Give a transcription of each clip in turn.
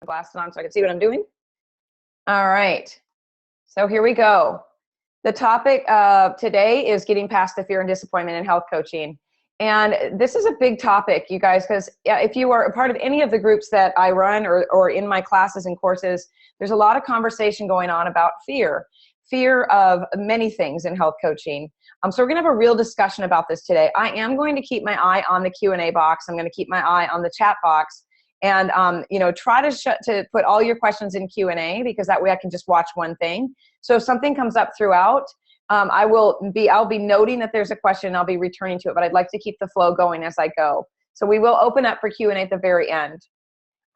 Glasses on so I can see what I'm doing. All right. So here we go. The topic of today is getting past the fear and disappointment in health coaching. And this is a big topic, you guys, because if you are a part of any of the groups that I run or in my classes and courses, there's a lot of conversation going on about fear of many things in health coaching. So we're going to have a real discussion about this today. I am going to keep my eye on the Q&A box. I'm going to keep my eye on the chat box. And try to put all your questions in Q&A, because that way I can just watch one thing. So if something comes up throughout, I'll be noting that there's a question and I'll be returning to it, but I'd like to keep the flow going as I go. So we will open up for Q&A at the very end.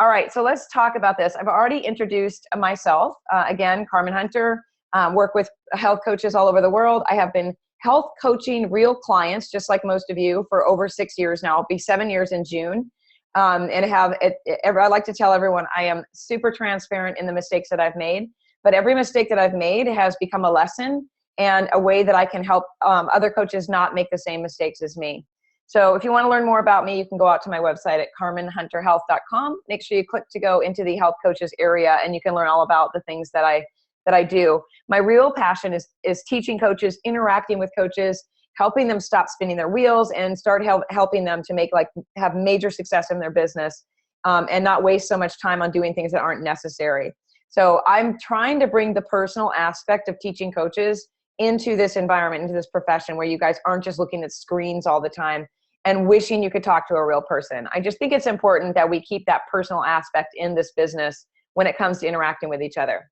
All right, so let's talk about this. I've already introduced myself. Again, Carmen Hunter, work with health coaches all over the world. I have been health coaching real clients, just like most of you, for over 6 years now. It'll be 7 years in June. I like to tell everyone I am super transparent in the mistakes that I've made, but every mistake that I've made has become a lesson and a way that I can help other coaches not make the same mistakes as me. So if you want to learn more about me, you can go out to my website at carmenhunterhealth.com. Make sure you click to go into the health coaches area, and you can learn all about the things that I do. My real passion is teaching coaches, interacting with coaches, helping them stop spinning their wheels and start helping them to have major success in their business, and not waste so much time on doing things that aren't necessary. So I'm trying to bring the personal aspect of teaching coaches into this environment, into this profession, where you guys aren't just looking at screens all the time and wishing you could talk to a real person. I just think it's important that we keep that personal aspect in this business when it comes to interacting with each other.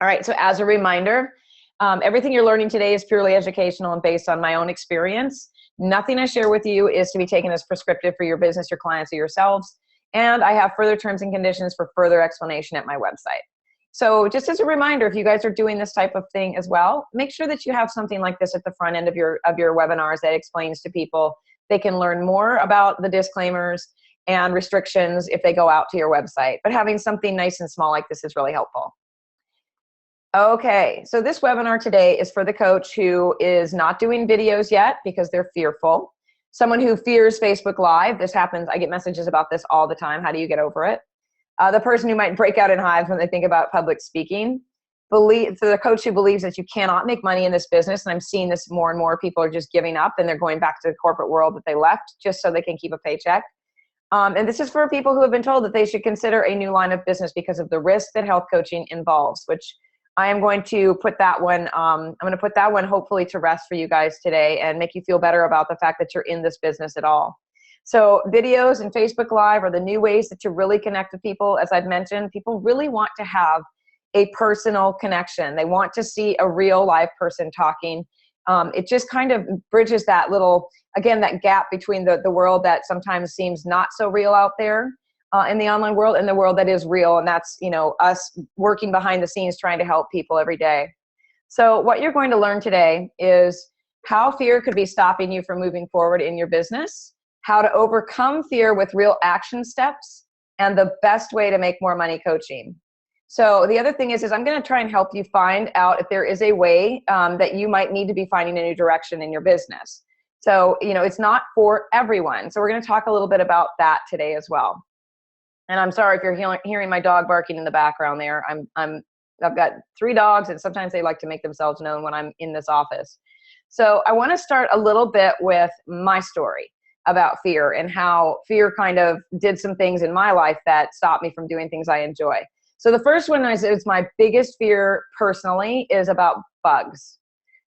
All right, so as a reminder, everything you're learning today is purely educational and based on my own experience. Nothing I share with you is to be taken as prescriptive for your business, your clients, or yourselves. And I have further terms and conditions for further explanation at my website. So just as a reminder, if you guys are doing this type of thing as well, make sure that you have something like this at the front end of your webinars that explains to people. They can learn more about the disclaimers and restrictions if they go out to your website. But having something nice and small like this is really helpful. Okay, so this webinar today is for the coach who is not doing videos yet because they're fearful. Someone who fears Facebook Live. This happens. I get messages about this all the time. How do you get over it? The person who might break out in hives when they think about public speaking. For the coach who believes that you cannot make money in this business, and I'm seeing this more and more, people are just giving up and they're going back to the corporate world that they left just so they can keep a paycheck. And this is for people who have been told that they should consider a new line of business because of the risk that health coaching involves, which I am going to put that one, hopefully to rest for you guys today and make you feel better about the fact that you're in this business at all. So videos and Facebook Live are the new ways that you really connect with people. As I've mentioned, people really want to have a personal connection. They want to see a real live person talking. It just kind of bridges that that gap between the world that sometimes seems not so real out there in the online world and the world that is real. And that's, us working behind the scenes trying to help people every day. So what you're going to learn today is how fear could be stopping you from moving forward in your business, how to overcome fear with real action steps, and the best way to make more money coaching. So the other thing is I'm going to try and help you find out if there is a way that you might need to be finding a new direction in your business. So, it's not for everyone. So we're going to talk a little bit about that today as well. And I'm sorry if you're hearing my dog barking in the background there. I've got 3 dogs, and sometimes they like to make themselves known when I'm in this office. So I want to start a little bit with my story about fear and how fear kind of did some things in my life that stopped me from doing things I enjoy. So the first one is my biggest fear personally is about bugs.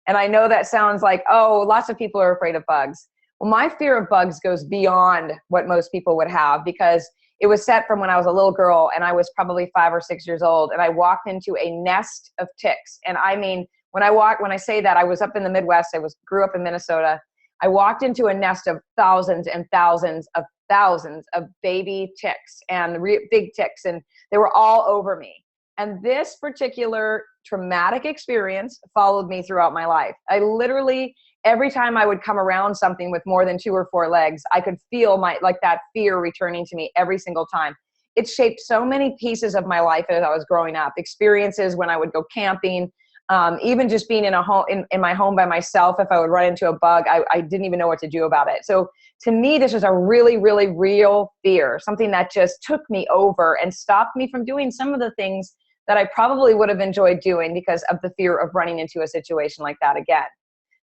And I know that sounds like, oh, lots of people are afraid of bugs. Well, my fear of bugs goes beyond what most people would have, because it was set from when I was a little girl and I was probably 5 or 6 years old, and I walked into a nest of ticks. And I mean, when I say that, I was up in the Midwest. Grew up in Minnesota. I walked into a nest of thousands and thousands of baby ticks and big ticks, and they were all over me. And this particular traumatic experience followed me throughout my life. I literally, every time I would come around something with more than 2 or 4 legs, I could feel that fear returning to me every single time. It shaped so many pieces of my life as I was growing up. Experiences when I would go camping, Even just being in a home, in my home by myself, if I would run into a bug, I didn't even know what to do about it. So to me, this was a really, really real fear, something that just took me over and stopped me from doing some of the things that I probably would have enjoyed doing because of the fear of running into a situation like that again.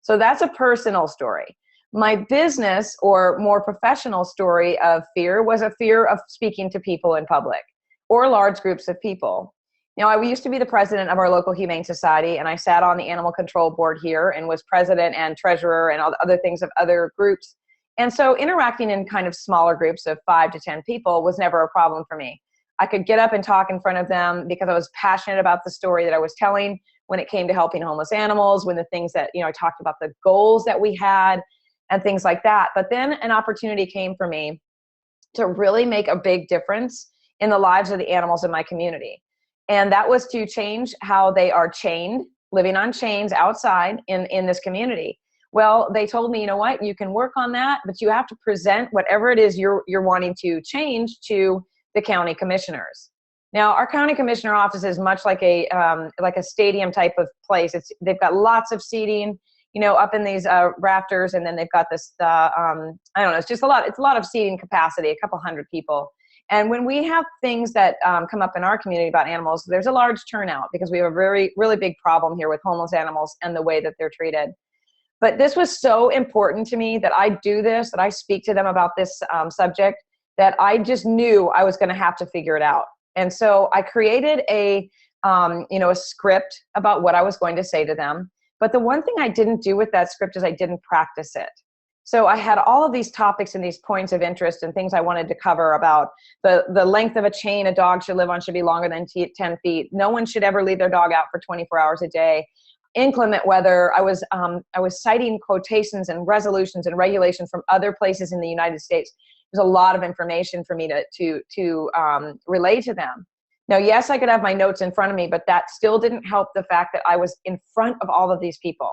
So that's a personal story. My business or more professional story of fear was a fear of speaking to people in public or large groups of people. Now, I used to be the president of our local humane society, and I sat on the animal control board here and was president and treasurer and all the other things of other groups. And so interacting in kind of smaller groups of 5 to 10 people was never a problem for me. I could get up and talk in front of them because I was passionate about the story that I was telling when it came to helping homeless animals, when the things that, I talked about the goals that we had and things like that. But then an opportunity came for me to really make a big difference in the lives of the animals in my community. And that was to change how they are chained, living on chains outside in this community. Well, they told me, you know what, you can work on that, but you have to present whatever it is you're wanting to change to the county commissioners. Now, our county commissioner office is much like a stadium type of place. They've got lots of seating, up in these rafters, and then they've got this. I don't know. It's just a lot. It's a lot of seating capacity, a couple hundred people. And when we have things that come up in our community about animals, there's a large turnout because we have a very, really big problem here with homeless animals and the way that they're treated. But this was so important to me that I do this, that I speak to them about this subject, that I just knew I was going to have to figure it out. And so I created a script about what I was going to say to them. But the one thing I didn't do with that script is I didn't practice it. So I had all of these topics and these points of interest and things I wanted to cover about the length of a chain a dog should live on should be longer than 10 feet. No one should ever leave their dog out for 24 hours a day. Inclement weather. I was citing quotations and resolutions and regulations from other places in the United States. There's a lot of information for me to relay to them. Now, yes, I could have my notes in front of me, but that still didn't help the fact that I was in front of all of these people.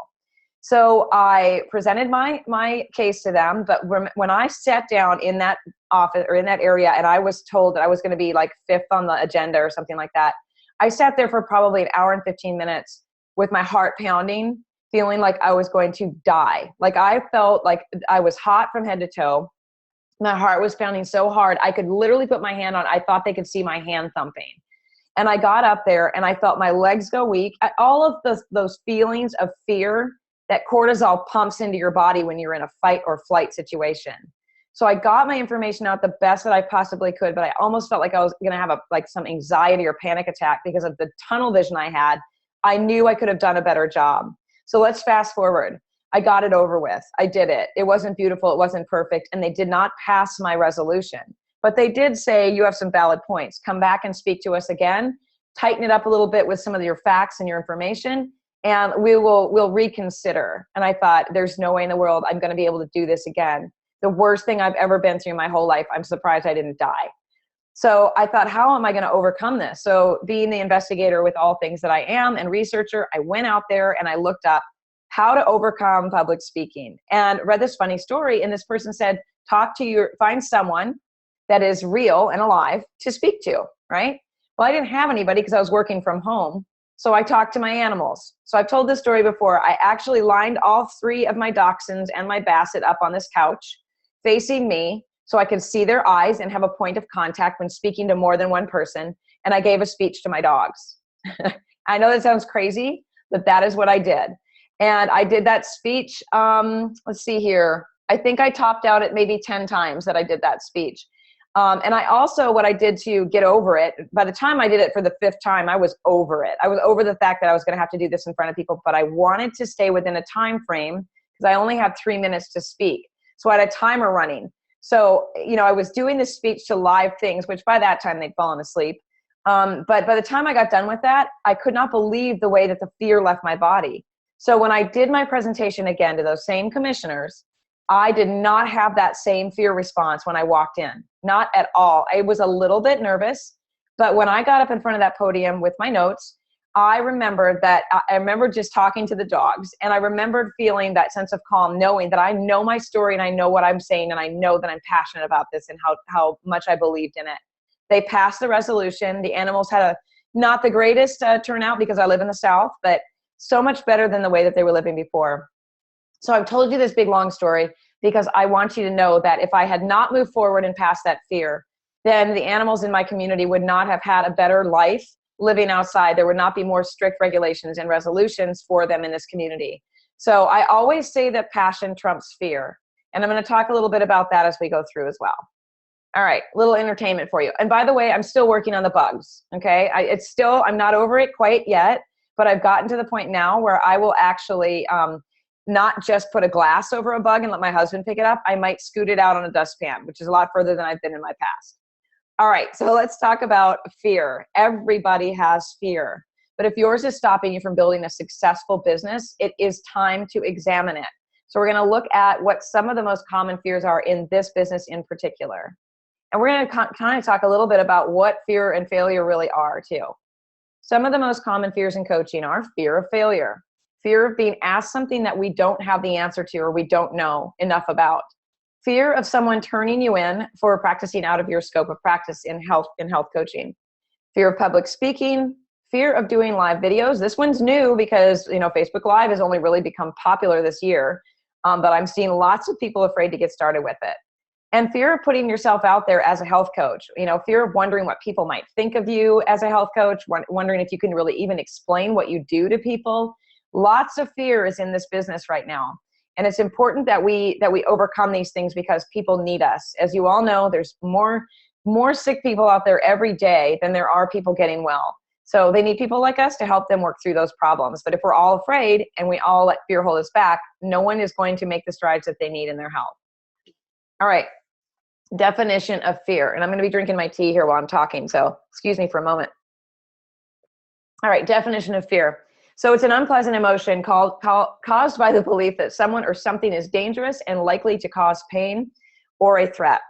So I presented my case to them, but when I sat down in that office or in that area and I was told that I was going to be like 5th on the agenda or something like that, I sat there for probably an hour and 15 minutes with my heart pounding, feeling like I was going to die. Like I felt like I was hot from head to toe. My heart was pounding so hard, I could literally put my hand on, I thought they could see my hand thumping. And I got up there and I felt my legs go weak. All of those feelings of fear that cortisol pumps into your body when you're in a fight or flight situation. So I got my information out the best that I possibly could, but I almost felt like I was going to have some anxiety or panic attack because of the tunnel vision I had. I knew I could have done a better job. So let's fast forward. I got it over with. I did it. It wasn't beautiful. It wasn't perfect. And they did not pass my resolution. But they did say, you have some valid points. Come back and speak to us again. Tighten it up a little bit with some of your facts and your information. And we'll reconsider. And I thought, there's no way in the world I'm going to be able to do this again. The worst thing I've ever been through my whole life. I'm surprised I didn't die. So I thought, how am I going to overcome this? So being the investigator with all things that I am and researcher, I went out there and I looked up how to overcome public speaking and read this funny story. And this person said, find someone that is real and alive to speak to, right? Well, I didn't have anybody because I was working from home. So I talked to my animals. So I've told this story before. I actually lined all 3 of my dachshunds and my basset up on this couch facing me so I could see their eyes and have a point of contact when speaking to more than one person. And I gave a speech to my dogs. I know that sounds crazy, but that is what I did. And I did that speech, let's see here. I think I topped out at maybe 10 times that I did that speech. And I also, what I did to get over it, by the time I did it for the 5th time, I was over it. I was over the fact that I was going to have to do this in front of people, but I wanted to stay within a time frame because I only had 3 minutes to speak. So I had a timer running. So, I was doing this speech to live things, which by that time they'd fallen asleep. But by the time I got done with that, I could not believe the way that the fear left my body. So when I did my presentation again to those same commissioners, I did not have that same fear response when I walked in. Not at all. I was a little bit nervous, but when I got up in front of that podium with my notes, I remember just talking to the dogs, and I remembered feeling that sense of calm, knowing that I know my story and I know what I'm saying, and I know that I'm passionate about this and how much I believed in it. They passed the resolution. The animals had not the greatest turnout because I live in the South, but so much better than the way that they were living before. So I've told you this big, long story because I want you to know that if I had not moved forward and past that fear, then the animals in my community would not have had a better life living outside. There would not be more strict regulations and resolutions for them in this community. So I always say that passion trumps fear. And I'm going to talk a little bit about that as we go through as well. All right, little entertainment for you. And by the way, I'm still working on the bugs, okay? I'm not over it quite yet, but I've gotten to the point now where I will actually not just put a glass over a bug and let my husband pick it up. I might scoot it out on a dustpan, which is a lot further than I've been in my past. All right, so let's talk about fear. Everybody has fear. But if yours is stopping you from building a successful business, it is time to examine it. So we're going to look at what some of the most common fears are in this business in particular. And we're going to kind of talk a little bit about what fear and failure really are too. Some of the most common fears in coaching are fear of failure, fear of being asked something that we don't have the answer to or we don't know enough about, fear of someone turning you in for practicing out of your scope of practice in health coaching, fear of public speaking, fear of doing live videos. This one's new because, Facebook Live has only really become popular this year, but I'm seeing lots of people afraid to get started with it. And fear of putting yourself out there as a health coach, fear of wondering what people might think of you as a health coach, wondering if you can really even explain what you do to people. Lots of fear is in this business right now. And it's important that we overcome these things because people need us. As you all know, there's more sick people out there every day than there are people getting well. So they need people like us to help them work through those problems. But if we're all afraid and we all let fear hold us back, no one is going to make the strides that they need in their health. All right. Definition of fear. And I'm going to be drinking my tea here while I'm talking, so excuse me for a moment. All right, definition of fear. So it's an unpleasant emotion caused by the belief that someone or something is dangerous and likely to cause pain or a threat.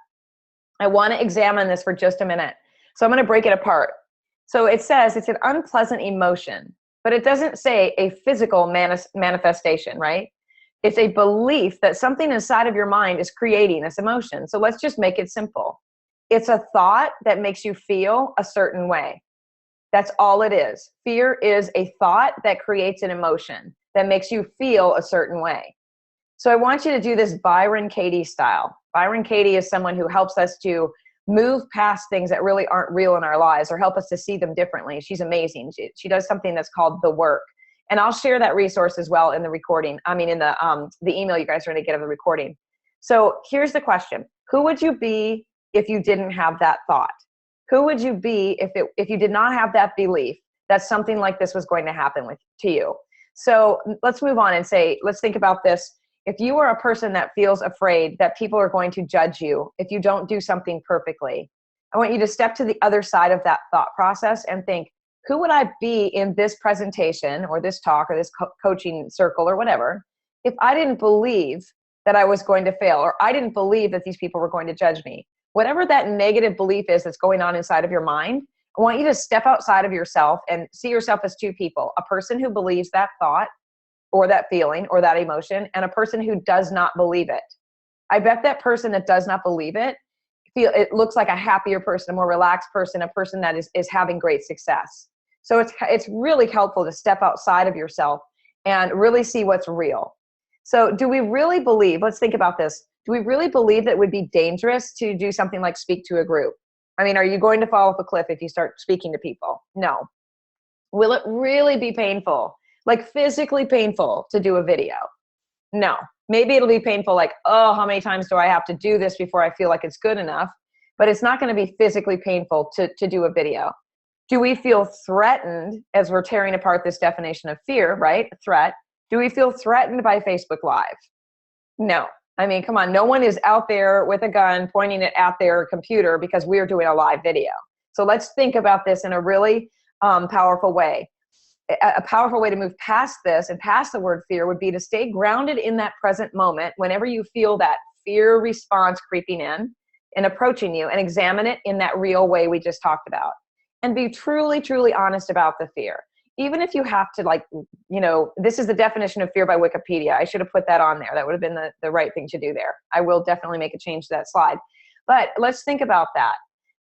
I want to examine this for just a minute. So I'm going to break it apart. So it says it's an unpleasant emotion, but it doesn't say a physical manifestation, right? It's a belief that something inside of your mind is creating this emotion. So let's just make it simple. It's a thought that makes you feel a certain way. That's all it is. Fear is a thought that creates an emotion that makes you feel a certain way. So I want you to do this Byron Katie style. Byron Katie is someone who helps us to move past things that really aren't real in our lives or help us to see them differently. She's amazing. She does something that's called The Work. And I'll share that resource as well in the recording. In the email you guys are going to get of the recording. So here's the question. Who would you be if you didn't have that thought? Who would you be if you did not have that belief that something like this was going to happen to you? So let's move on and let's think about this. If you are a person that feels afraid that people are going to judge you if you don't do something perfectly, I want you to step to the other side of that thought process and think, who would I be in this presentation or this talk or this coaching circle or whatever if I didn't believe that I was going to fail or I didn't believe that these people were going to judge me? Whatever that negative belief is that's going on inside of your mind, I want you to step outside of yourself and see yourself as two people, a person who believes that thought or that feeling or that emotion and a person who does not believe it. I bet that person that does not believe it looks like a happier person, a more relaxed person, a person that is having great success. So it's really helpful to step outside of yourself and really see what's real. So do we really believe, let's think about this. Do we really believe that it would be dangerous to do something like speak to a group? Are you going to fall off a cliff if you start speaking to people? No. Will it really be painful, like physically painful to do a video? No. Maybe it'll be painful like, oh, how many times do I have to do this before I feel like it's good enough? But it's not going to be physically painful to do a video. Do we feel threatened as we're tearing apart this definition of fear, right? Threat. Do we feel threatened by Facebook Live? No. Come on. No one is out there with a gun pointing it at their computer because we're doing a live video. So let's think about this in a really powerful way. A powerful way to move past this and past the word fear would be to stay grounded in that present moment whenever you feel that fear response creeping in and approaching you, and examine it in that real way we just talked about. And be truly, truly honest about the fear. Even if you have to this is the definition of fear by Wikipedia. I should have put that on there. That would have been the right thing to do there. I will definitely make a change to that slide. But let's think about that.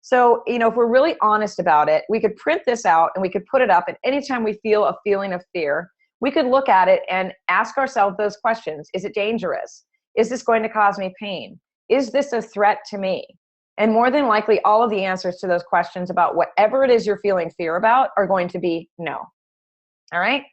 So, if we're really honest about it, we could print this out and we could put it up. And anytime we feel a feeling of fear, we could look at it and ask ourselves those questions. Is it dangerous? Is this going to cause me pain? Is this a threat to me? And more than likely, all of the answers to those questions about whatever it is you're feeling fear about are going to be no. All right?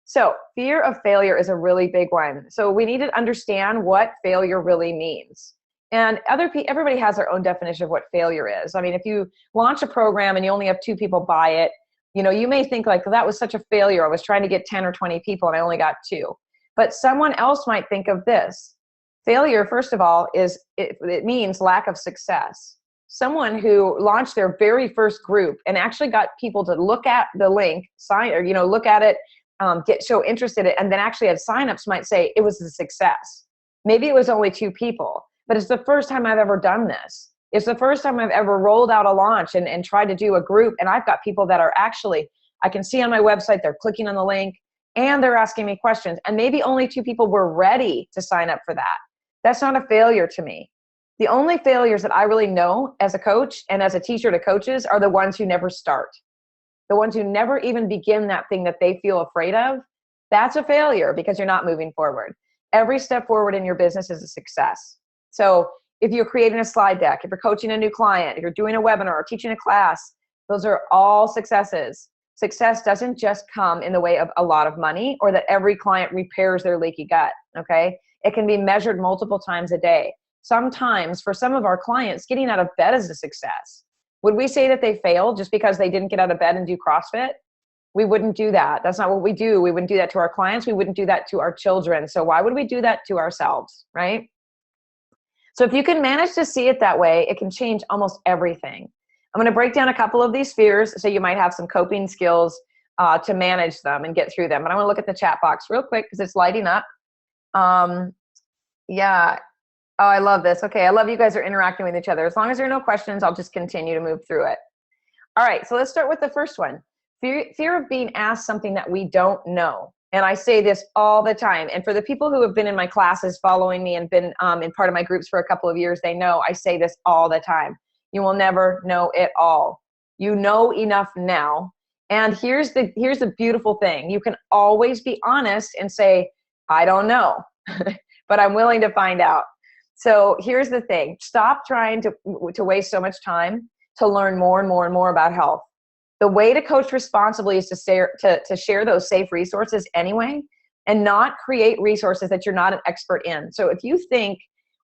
So fear of failure is a really big one. So we need to understand what failure really means. And everybody has their own definition of what failure is. I mean, if you launch a program and you only have 2 people buy it, you may think like, that was such a failure. I was trying to get 10 or 20 people and I only got 2. But someone else might think of this. Failure, first of all, it means lack of success. Someone who launched their very first group and actually got people to look at the link, sign, or look at it, show interest in it, and then actually had signups might say it was a success. Maybe it was only 2 people, but it's the first time I've ever done this. It's the first time I've ever rolled out a launch and tried to do a group, and I've got people that are actually, I can see on my website, they're clicking on the link and they're asking me questions, and maybe only 2 people were ready to sign up for that. That's not a failure to me. The only failures that I really know as a coach and as a teacher to coaches are the ones who never start. The ones who never even begin that thing that they feel afraid of. That's a failure because you're not moving forward. Every step forward in your business is a success. So if you're creating a slide deck, if you're coaching a new client, if you're doing a webinar or teaching a class, those are all successes. Success doesn't just come in the way of a lot of money or that every client repairs their leaky gut, okay? It can be measured multiple times a day. Sometimes for some of our clients, getting out of bed is a success. Would we say that they failed just because they didn't get out of bed and do CrossFit? We wouldn't do that. That's not what we do. We wouldn't do that to our clients. We wouldn't do that to our children. So why would we do that to ourselves, right? So if you can manage to see it that way, it can change almost everything. I'm going to break down a couple of these fears so you might have some coping skills to manage them and get through them. But I want to look at the chat box real quick because it's lighting up. Yeah. Oh, I love this. Okay. I love you guys are interacting with each other. As long as there are no questions, I'll just continue to move through it. All right. So let's start with the first one. Fear of being asked something that we don't know. And I say this all the time. And for the people who have been in my classes following me and been in part of my groups for a couple of years, they know I say this all the time. You will never know it all. You know enough now. And here's the beautiful thing. You can always be honest and say, I don't know, but I'm willing to find out. So here's the thing. Stop trying to waste so much time to learn more and more and more about health. The way to coach responsibly is to share those safe resources anyway, and not create resources that you're not an expert in. So if you think,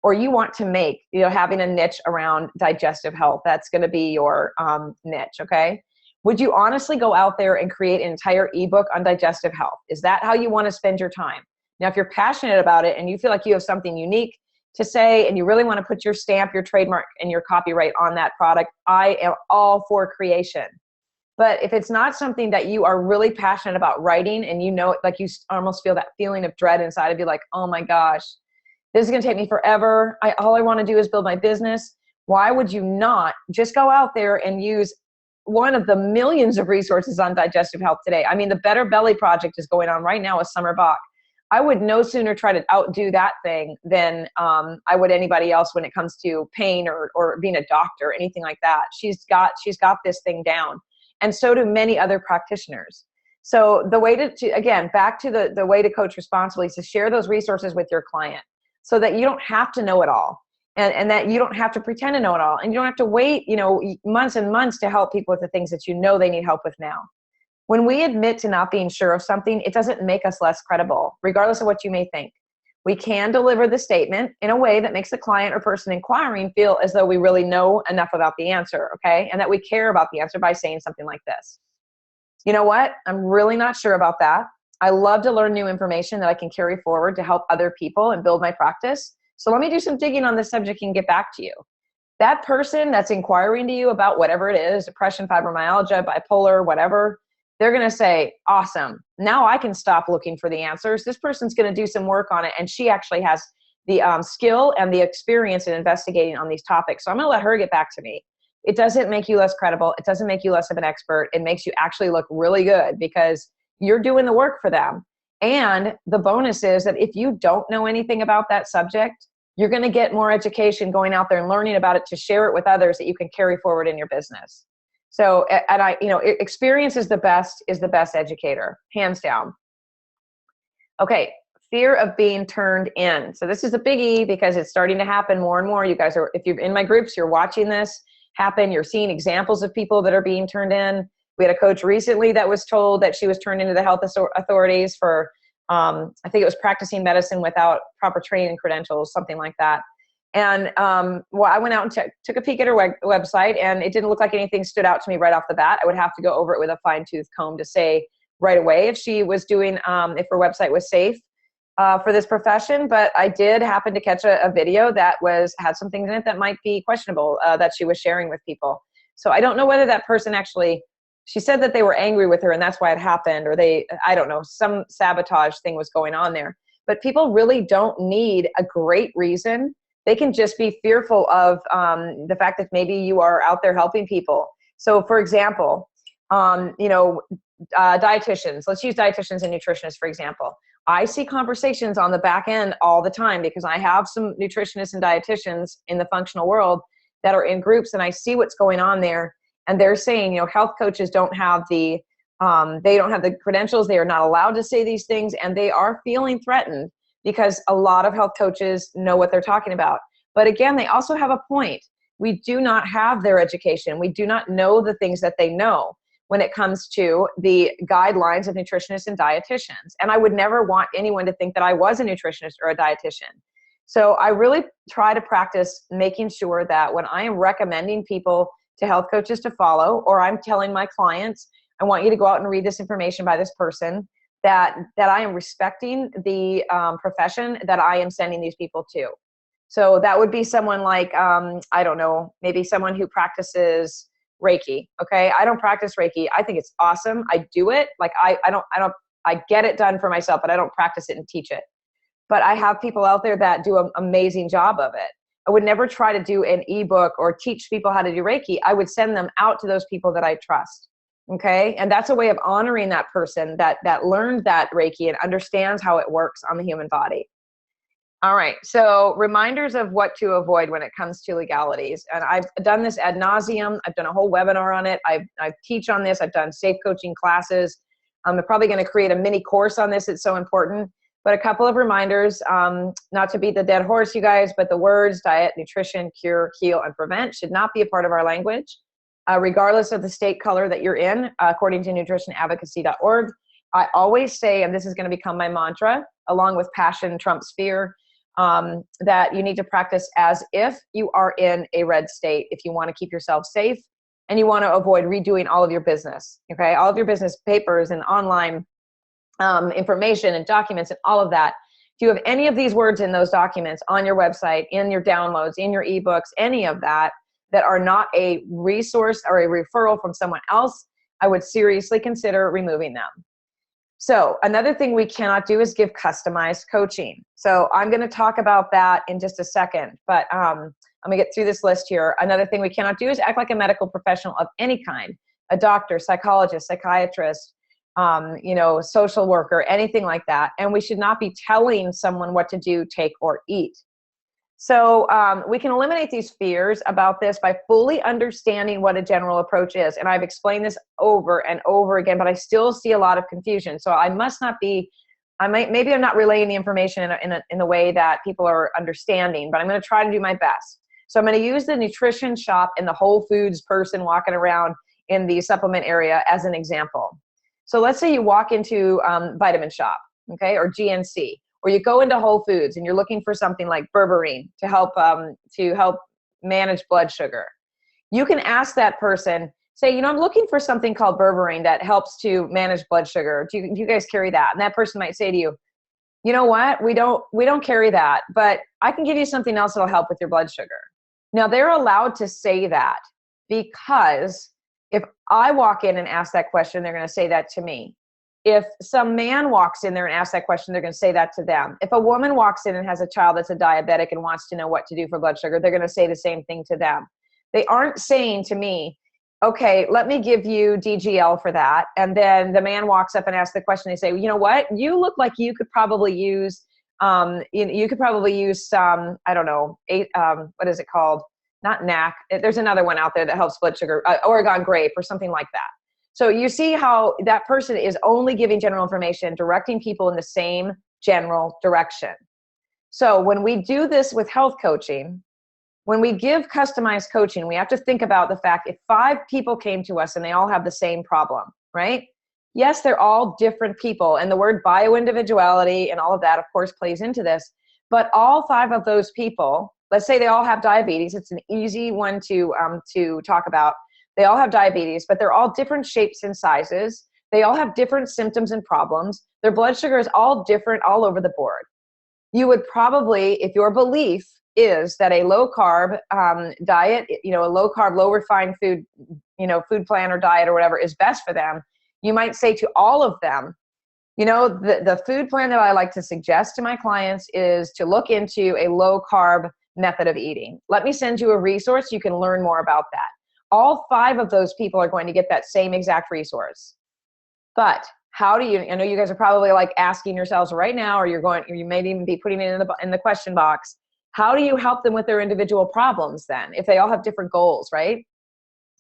or you want to make, having a niche around digestive health, that's going to be your niche, okay? Would you honestly go out there and create an entire ebook on digestive health? Is that how you want to spend your time? Now, if you're passionate about it and you feel like you have something unique to say and you really want to put your stamp, your trademark, and your copyright on that product, I am all for creation. But if it's not something that you are really passionate about writing and like you almost feel that feeling of dread inside of you, like, oh my gosh, this is going to take me forever. All I want to do is build my business. Why would you not just go out there and use one of the millions of resources on digestive health today? I mean, the Better Belly Project is going on right now with Summer Bach. I would no sooner try to outdo that thing than I would anybody else when it comes to pain or being a doctor or anything like that. She's got this thing down. And so do many other practitioners. So the way to again, back to the way to coach responsibly is to share those resources with your client so that you don't have to know it all and that you don't have to pretend to know it all. And you don't have to wait, months and months to help people with the things that they need help with now. When we admit to not being sure of something, it doesn't make us less credible, regardless of what you may think. We can deliver the statement in a way that makes the client or person inquiring feel as though we really know enough about the answer, okay? And that we care about the answer by saying something like this. You know what? I'm really not sure about that. I love to learn new information that I can carry forward to help other people and build my practice. So let me do some digging on this subject and get back to you. That person that's inquiring to you about whatever it is, depression, fibromyalgia, bipolar, whatever, they're going to say, awesome. Now I can stop looking for the answers. This person's going to do some work on it. And she actually has the skill and the experience in investigating on these topics. So I'm going to let her get back to me. It doesn't make you less credible. It doesn't make you less of an expert. It makes you actually look really good because you're doing the work for them. And the bonus is that if you don't know anything about that subject, you're going to get more education going out there and learning about it to share it with others that you can carry forward in your business. So, and experience is the best educator, hands down. Okay, fear of being turned in. So this is a biggie because it's starting to happen more and more. You guys are, if you're in my groups, you're watching this happen. You're seeing examples of people that are being turned in. We had a coach recently that was told that she was turned into the health authorities for, I think it was practicing medicine without proper training credentials, something like that. And well, I went out and took a peek at her website, and it didn't look like anything stood out to me right off the bat. I would have to go over it with a fine-tooth comb to say right away if she was doing, if her website was safe for this profession. But I did happen to catch a video that had some things in it that might be questionable that she was sharing with people. So I don't know whether that person actually, she said that they were angry with her and that's why it happened, or I don't know, some sabotage thing was going on there. But people really don't need a great reason. They can just be fearful of the fact that maybe you are out there helping people. So for example, you know, dietitians, let's use dietitians and nutritionists, for example. I see conversations on the back end all the time because I have some nutritionists and dietitians in the functional world that are in groups, and I see what's going on there. And they're saying, you know, health coaches don't have they don't have the credentials. They are not allowed to say these things, and they are feeling threatened because a lot of health coaches know what they're talking about. But again, they also have a point. We do not have their education. We do not know the things that they know when it comes to the guidelines of nutritionists and dietitians. And I would never want anyone to think that I was a nutritionist or a dietitian. So I really try to practice making sure that when I am recommending people to health coaches to follow, or I'm telling my clients, I want you to go out and read this information by this person, that I am respecting the profession that I am sending these people to. So that would be someone like, I don't know, maybe someone who practices Reiki. Okay. I don't practice Reiki. I think it's awesome. I do it. Like I get it done for myself, but I don't practice it and teach it. But I have people out there that do an amazing job of it. I would never try to do an ebook or teach people how to do Reiki. I would send them out to those people that I trust. Okay. And that's a way of honoring that person that learned that Reiki and understands how it works on the human body. All right. So reminders of what to avoid when it comes to legalities. And I've done this ad nauseum. I've done a whole webinar on it. I teach on this. I've done safe coaching classes. I'm probably going to create a mini course on this. It's so important. But a couple of reminders, not to beat the dead horse, you guys, but the words diet, nutrition, cure, heal, and prevent should not be a part of our language, regardless of the state color that you're in, according to nutritionadvocacy.org. I always say, and this is going to become my mantra, along with passion trumps fear, that you need to practice as if you are in a red state if you want to keep yourself safe and you want to avoid redoing all of your business, okay? All of your business papers and online information and documents and all of that. If you have any of these words in those documents on your website, in your downloads, in your ebooks, any of that are not a resource or a referral from someone else, I would seriously consider removing them. So another thing we cannot do is give customized coaching. So I'm going to talk about that in just a second, but I'm going to get through this list here. Another thing we cannot do is act like a medical professional of any kind, a doctor, psychologist, psychiatrist, you know, social worker, anything like that. And we should not be telling someone what to do, take, or eat. So we can eliminate these fears about this by fully understanding what a general approach is. And I've explained this over and over again, but I still see a lot of confusion. So I must not be, maybe I'm not relaying the information in the way that people are understanding, but I'm going to try to do my best. So I'm going to use the nutrition shop and the Whole Foods person walking around in the supplement area as an example. So let's say you walk into Vitamin Shop, okay, or GNC, or you go into Whole Foods and you're looking for something like berberine to help manage blood sugar. You can ask that person, say, you know, I'm looking for something called berberine that helps to manage blood sugar. Do you guys carry that? And that person might say to you, you know what, we don't carry that, but I can give you something else that'll help with your blood sugar. Now they're allowed to say that because if I walk in and ask that question, they're going to say that to me. If some man walks in there and asks that question, they're going to say that to them. If a woman walks in and has a child that's a diabetic and wants to know what to do for blood sugar, they're going to say the same thing to them. They aren't saying to me, okay, let me give you DGL for that. And then the man walks up and asks the question. They say, you know what? You look like you could probably use, you could probably use some, I don't know, what is it called? Not NAC. There's another one out there that helps blood sugar, Oregon grape or something like that. So you see how that person is only giving general information, directing people in the same general direction. So when we do this with health coaching, when we give customized coaching, we have to think about the fact if 5 people came to us and they all have the same problem, right? Yes, they're all different people, and the word bioindividuality and all of that, of course, plays into this. But all 5 of those people, let's say they all have diabetes. It's an easy one to talk about. They all have diabetes, but they're all different shapes and sizes. They all have different symptoms and problems. Their blood sugar is all different all over the board. You would probably, if your belief is that a low carb diet, a low carb, low refined food, food plan or diet or whatever is best for them, you might say to all of them, the food plan that I like to suggest to my clients is to look into a low carb method of eating. Let me send you a resource. You can learn more about that. All 5 of those people are going to get that same exact resource. But how do you, I know you guys are probably like asking yourselves right now, or you may even be putting it in the question box. How do you help them with their individual problems then, if they all have different goals, right?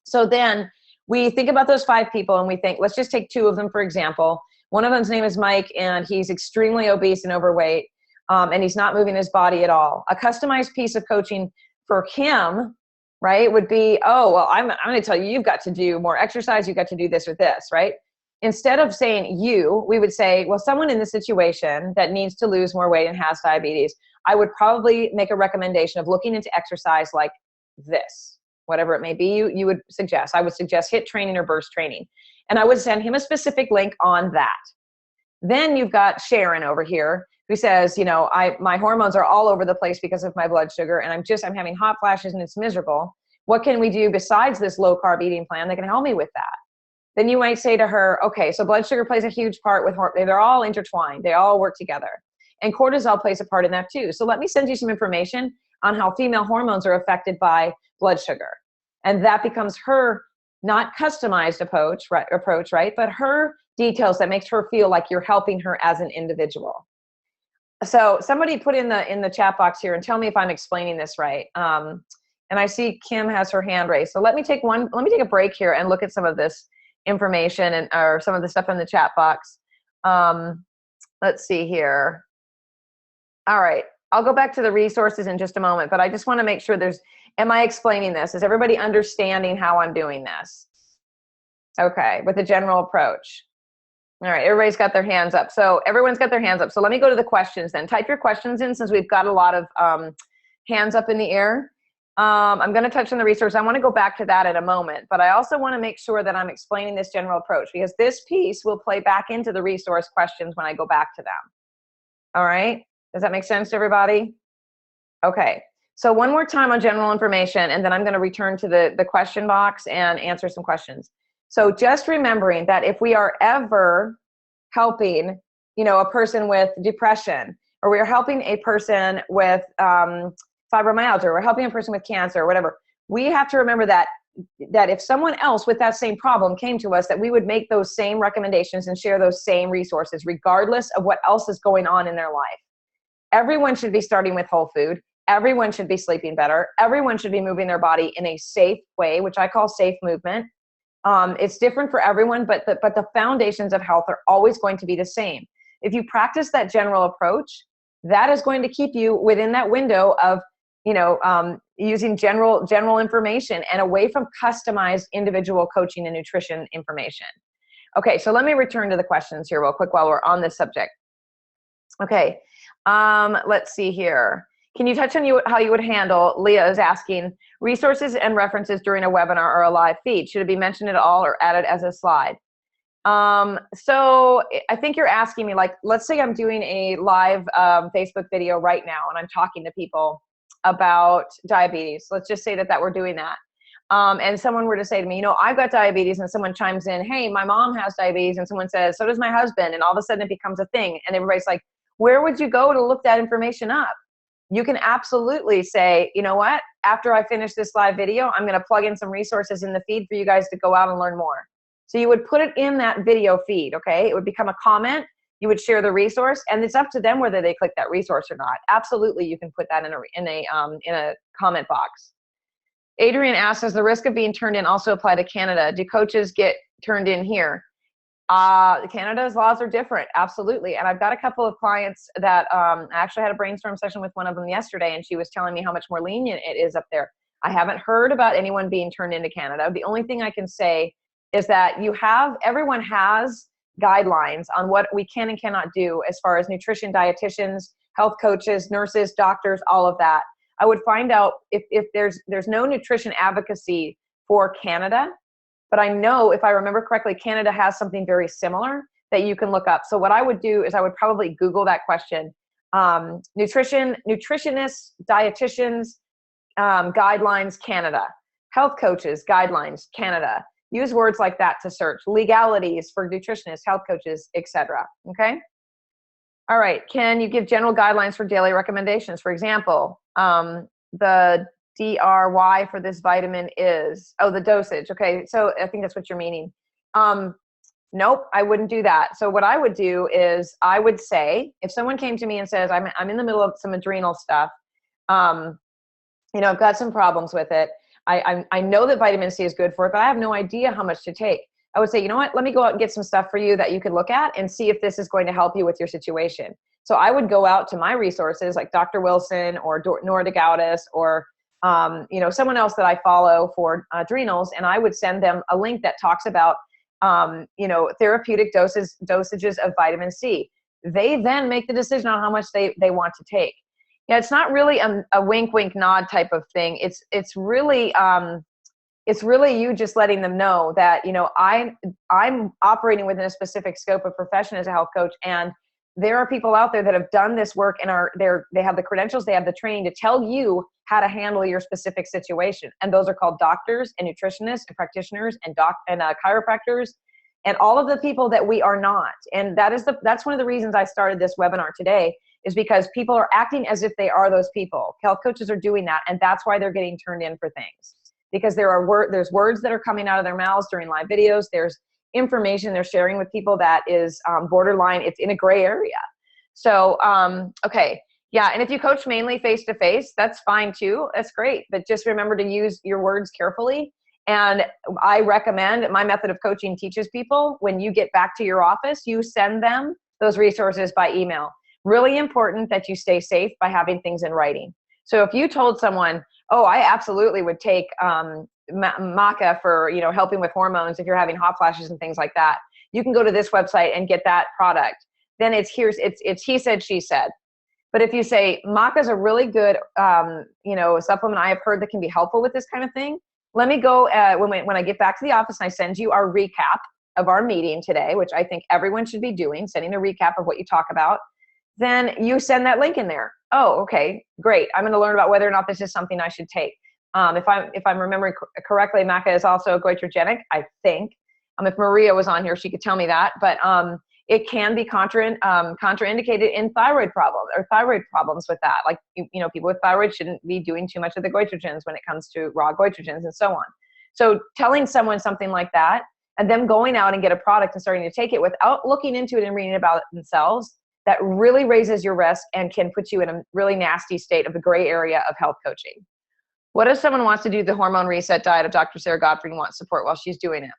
So then we think about those 5 people and we think, let's just take 2 of them, for example. One of them's name is Mike, and he's extremely obese and overweight, and he's not moving his body at all. A customized piece of coaching for him, right, would be, oh, well, I'm going to tell you, you've got to do more exercise. You've got to do this or this, right? Instead of saying you, we would say, well, someone in this situation that needs to lose more weight and has diabetes, I would probably make a recommendation of looking into exercise like this, whatever it may be you would suggest. I would suggest HIIT training or burst training. And I would send him a specific link on that. Then you've got Sharon over here who says, my hormones are all over the place because of my blood sugar, and I'm having hot flashes and it's miserable. What can we do besides this low carb eating plan that can help me with that? Then you might say to her, okay, so blood sugar plays a huge part with they're all intertwined. They all work together. And cortisol plays a part in that too. So let me send you some information on how female hormones are affected by blood sugar. And that becomes her not customized approach, right? But her details that makes her feel like you're helping her as an individual. So somebody put in the chat box here and tell me if I'm explaining this right. And I see Kim has her hand raised. So let me take a break here and look at some of this information or some of the stuff in the chat box. Let's see here. All right, I'll go back to the resources in just a moment, but I just want to make sure am I explaining this? Is everybody understanding how I'm doing this? Okay, with the general approach. All right, everybody's got their hands up. So everyone's got their hands up. So let me go to the questions then. Type your questions in since we've got a lot of hands up in the air. I'm going to touch on the resource. I want to go back to that in a moment, but I also want to make sure that I'm explaining this general approach because this piece will play back into the resource questions when I go back to them. All right. Does that make sense to everybody? Okay. So one more time on general information, and then I'm going to return to the question box and answer some questions. So just remembering that if we are ever helping, a person with depression, or we are helping a person with fibromyalgia, or we're helping a person with cancer or whatever, we have to remember that if someone else with that same problem came to us, that we would make those same recommendations and share those same resources, regardless of what else is going on in their life. Everyone should be starting with whole food. Everyone should be sleeping better. Everyone should be moving their body in a safe way, which I call safe movement. It's different for everyone, but the foundations of health are always going to be the same. If you practice that general approach, that is going to keep you within that window of using general information and away from customized individual coaching and nutrition information. Okay, so let me return to the questions here real quick while we're on this subject. Okay, let's see here. Can you touch on how you would handle, Leah is asking, resources and references during a webinar or a live feed? Should it be mentioned at all or added as a slide? So I think you're asking me, like, let's say I'm doing a live Facebook video right now and I'm talking to people about diabetes. Let's just say that we're doing that. And someone were to say to me, I've got diabetes, and someone chimes in, hey, my mom has diabetes, and someone says, so does my husband, and all of a sudden it becomes a thing. And everybody's like, where would you go to look that information up? You can absolutely say, you know what, after I finish this live video, I'm going to plug in some resources in the feed for you guys to go out and learn more. So you would put it in that video feed, okay? It would become a comment. You would share the resource, and it's up to them whether they click that resource or not. Absolutely, you can put that in a comment box. Adrian asks, does the risk of being turned in also apply to Canada? Do coaches get turned in here? Canada's laws are different. Absolutely. And I've got a couple of clients that I actually had a brainstorm session with one of them yesterday, and she was telling me how much more lenient it is up there. I haven't heard about anyone being turned into Canada. The only thing I can say is that everyone has guidelines on what we can and cannot do as far as nutrition, dietitians, health coaches, nurses, doctors, all of that. I would find out if there's no nutrition advocacy for Canada, but I know, if I remember correctly, Canada has something very similar that you can look up. So what I would do is I would probably Google that question. Nutritionists, dietitians, guidelines, Canada. Health coaches, guidelines, Canada. Use words like that to search. Legalities for nutritionists, health coaches, etc. Okay? All right. Can you give general guidelines for daily recommendations? For example, the DRY for this vitamin is, the dosage. Okay, so I think that's what you're meaning. Nope, I wouldn't do that. So what I would do is I would say, if someone came to me and says, I'm in the middle of some adrenal stuff, I've got some problems with it. I know that vitamin C is good for it, but I have no idea how much to take. I would say, you know what, let me go out and get some stuff for you that you could look at and see if this is going to help you with your situation. So I would go out to my resources like Dr. Wilson or Nora DeGautis or someone else that I follow for adrenals, and I would send them a link that talks about, therapeutic dosages of vitamin C. They then make the decision on how much they want to take. Yeah, it's not really a wink, wink, nod type of thing. It's really you just letting them know that, I'm operating within a specific scope of profession as a health coach, and there are people out there that have done this work and they have the credentials, they have the training to tell you how to handle your specific situation. And those are called doctors and nutritionists and practitioners and chiropractors and all of the people that we are not. And that's one of the reasons I started this webinar today, is because people are acting as if they are those people. Health coaches are doing that, and that's why they're getting turned in for things. Because there's words that are coming out of their mouths during live videos. There's information they're sharing with people that is borderline, it's in a gray area. So, okay. Yeah, and if you coach mainly face-to-face, that's fine too. That's great. But just remember to use your words carefully. And I recommend, my method of coaching teaches people, when you get back to your office, you send them those resources by email. Really important that you stay safe by having things in writing. So if you told someone, oh, I absolutely would take maca for helping with hormones if you're having hot flashes and things like that, you can go to this website and get that product. Then it's he said, she said. But if you say maca is a really good supplement I have heard that can be helpful with this kind of thing, let me go when I get back to the office and I send you our recap of our meeting today, which I think everyone should be doing, sending a recap of what you talk about. Then you send that link in there. Oh, okay, great. I'm going to learn about whether or not this is something I should take. If I'm remembering correctly, maca is also goitrogenic, I think. If Maria was on here, she could tell me that. But it can be contraindicated in thyroid problems with that. Like, people with thyroid shouldn't be doing too much of the goitrogens when it comes to raw goitrogens and so on. So telling someone something like that and them going out and get a product and starting to take it without looking into it and reading about it themselves, that really raises your risk and can put you in a really nasty state of the gray area of health coaching. What if someone wants to do the hormone reset diet of Dr. Sarah Godfrey and wants support while she's doing it?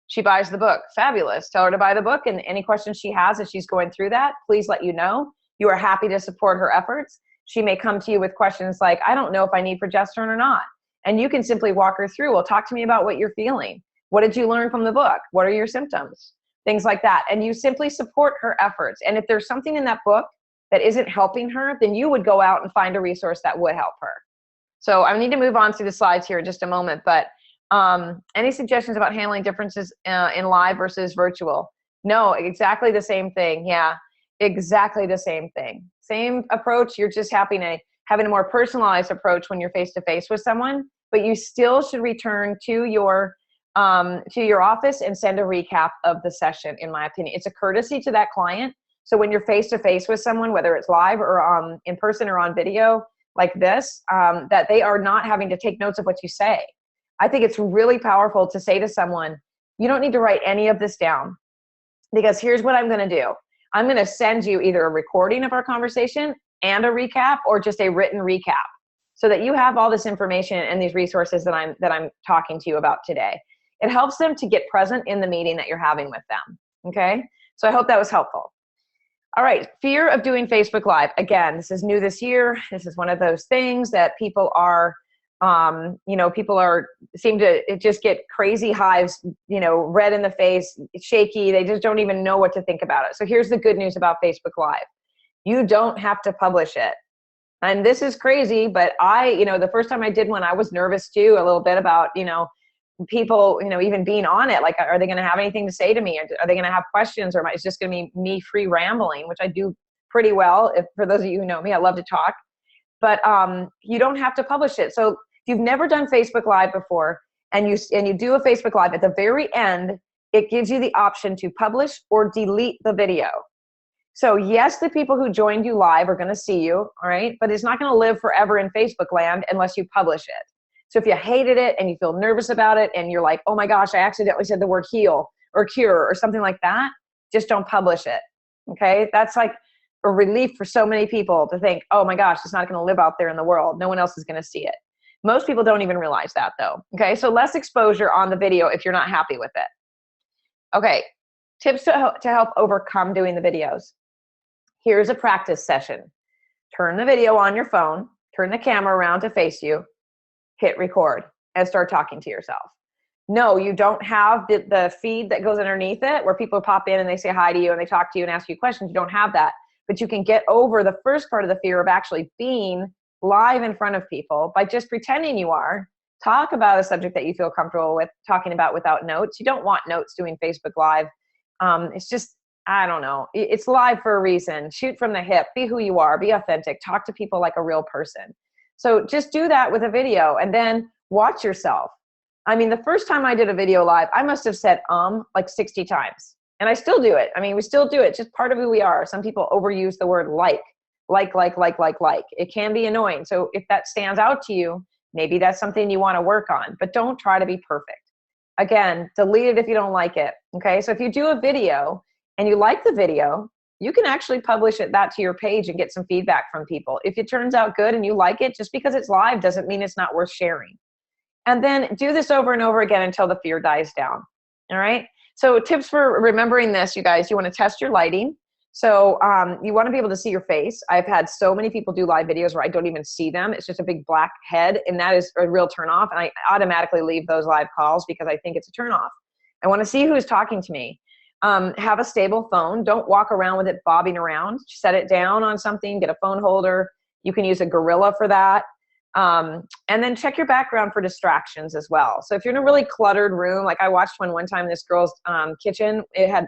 She buys the book. Fabulous. Tell her to buy the book, and any questions she has as she's going through that, please let you know. You are happy to support her efforts. She may come to you with questions like, I don't know if I need progesterone or not. And you can simply walk her through, well, talk to me about what you're feeling. What did you learn from the book? What are your symptoms? Things like that. And you simply support her efforts. And if there's something in that book that isn't helping her, then you would go out and find a resource that would help her. So I need to move on through the slides here in just a moment, but any suggestions about handling differences in live versus virtual? No, exactly the same thing. Yeah, exactly the same thing. Same approach. You're just having a more personalized approach when you're face-to-face with someone, but you still should return to your office and send a recap of the session, in my opinion. It's a courtesy to that client. So when you're face-to-face with someone, whether it's live or in person or on video like this, that they are not having to take notes of what you say. I think it's really powerful to say to someone, you don't need to write any of this down, because here's what I'm going to do. I'm going to send you either a recording of our conversation and a recap, or just a written recap, so that you have all this information and these resources that I'm talking to you about today. It helps them to get present in the meeting that you're having with them. Okay. So I hope that was helpful. All right. Fear of doing Facebook Live. Again, this is new this year. This is one of those things that people are, people are seem to just get crazy hives, red in the face, shaky. They just don't even know what to think about it. So here's the good news about Facebook Live. You don't have to publish it. And this is crazy, but the first time I did one, I was nervous too, a little bit about, people, even being on it. Like, are they going to have anything to say to me? Are they going to have questions, or it's just going to be me free rambling, which I do pretty well. For those of you who know me, I love to talk, but you don't have to publish it. So if you've never done Facebook Live before, and you do a Facebook Live, at the very end, it gives you the option to publish or delete the video. So yes, the people who joined you live are going to see you, all right? But it's not going to live forever in Facebook land unless you publish it. So if you hated it and you feel nervous about it and you're like, oh my gosh, I accidentally said the word heal or cure or something like that, just don't publish it, okay? That's like a relief for so many people to think, oh my gosh, it's not going to live out there in the world. No one else is going to see it. Most people don't even realize that though, okay? So less exposure on the video if you're not happy with it. Okay, tips to help overcome doing the videos. Here's a practice session. Turn the video on your phone, turn the camera around to face you, hit record, and start talking to yourself. No, you don't have the feed that goes underneath it where people pop in and they say hi to you and they talk to you and ask you questions. You don't have that. But you can get over the first part of the fear of actually being live in front of people by just pretending you are. Talk about a subject that you feel comfortable with talking about without notes. You don't want notes doing Facebook Live. It's just, I don't know. It's live for a reason. Shoot from the hip. Be who you are. Be authentic. Talk to people like a real person. So just do that with a video and then watch yourself. I mean, the first time I did a video live, I must have said like 60 times. And I still do it. I mean, we still do it. It's just part of who we are. Some people overuse the word like. It can be annoying. So if that stands out to you, maybe that's something you want to work on. But don't try to be perfect. Again, delete it if you don't like it. Okay, so if you do a video and you like the video, you can actually publish that to your page and get some feedback from people. If it turns out good and you like it, just because it's live doesn't mean it's not worth sharing. And then do this over and over again until the fear dies down. All right. So tips for remembering this, you guys, you want to test your lighting. So you want to be able to see your face. I've had so many people do live videos where I don't even see them. It's just a big black head, and that is a real turnoff. And I automatically leave those live calls because I think it's a turnoff. I want to see who's talking to me. Have a stable phone. Don't walk around with it bobbing around. Set it down on something. Get a phone holder. You can use a Gorilla for that. And then check your background for distractions as well. So if you're in a really cluttered room, like I watched one time, this girl's kitchen, it had,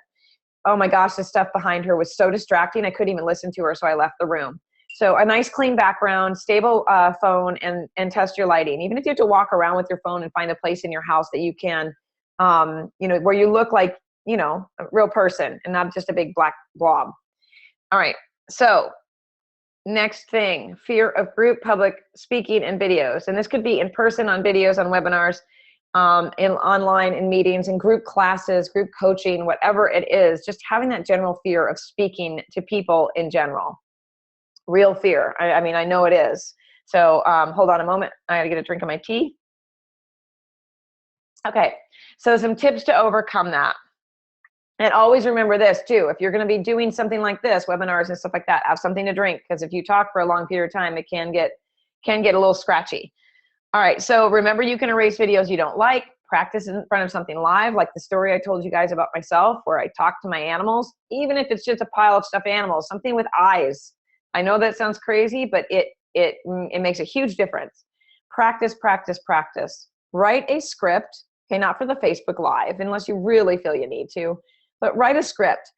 oh my gosh, the stuff behind her was so distracting. I couldn't even listen to her, so I left the room. So a nice clean background, stable phone, and test your lighting. Even if you have to walk around with your phone and find a place in your house that you can, where you look like, a real person and not just a big black blob. All right, so next thing, fear of group public speaking and videos. And this could be in person, on videos, on webinars, online in meetings, in group classes, group coaching, whatever it is, just having that general fear of speaking to people in general. Real fear. I mean, I know it is. So hold on a moment. I gotta get a drink of my tea. Okay, so some tips to overcome that. And always remember this too, if you're gonna be doing something like this, webinars and stuff like that, have something to drink, because if you talk for a long period of time, it can get a little scratchy. All right, so remember, you can erase videos you don't like. Practice in front of something live, like the story I told you guys about myself, where I talk to my animals, even if it's just a pile of stuffed animals, something with eyes. I know that sounds crazy, but it makes a huge difference. Practice, practice, practice. Write a script, okay, not for the Facebook Live, unless you really feel you need to, but write a script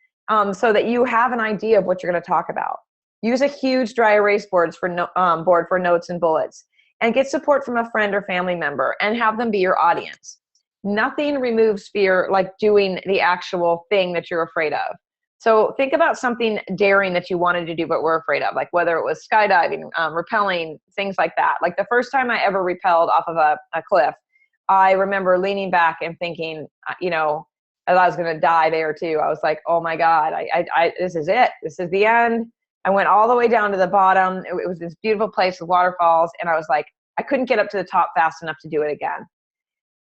so that you have an idea of what you're going to talk about. Use a huge dry erase board for notes and bullets. And get support from a friend or family member and have them be your audience. Nothing removes fear like doing the actual thing that you're afraid of. So think about something daring that you wanted to do but were afraid of, like whether it was skydiving, rappelling, things like that. Like the first time I ever rappelled off of a cliff, I remember leaning back and thinking, I was going to die there too. I was like, oh my God, this is it. This is the end. I went all the way down to the bottom. It was this beautiful place with waterfalls. And I was like, I couldn't get up to the top fast enough to do it again.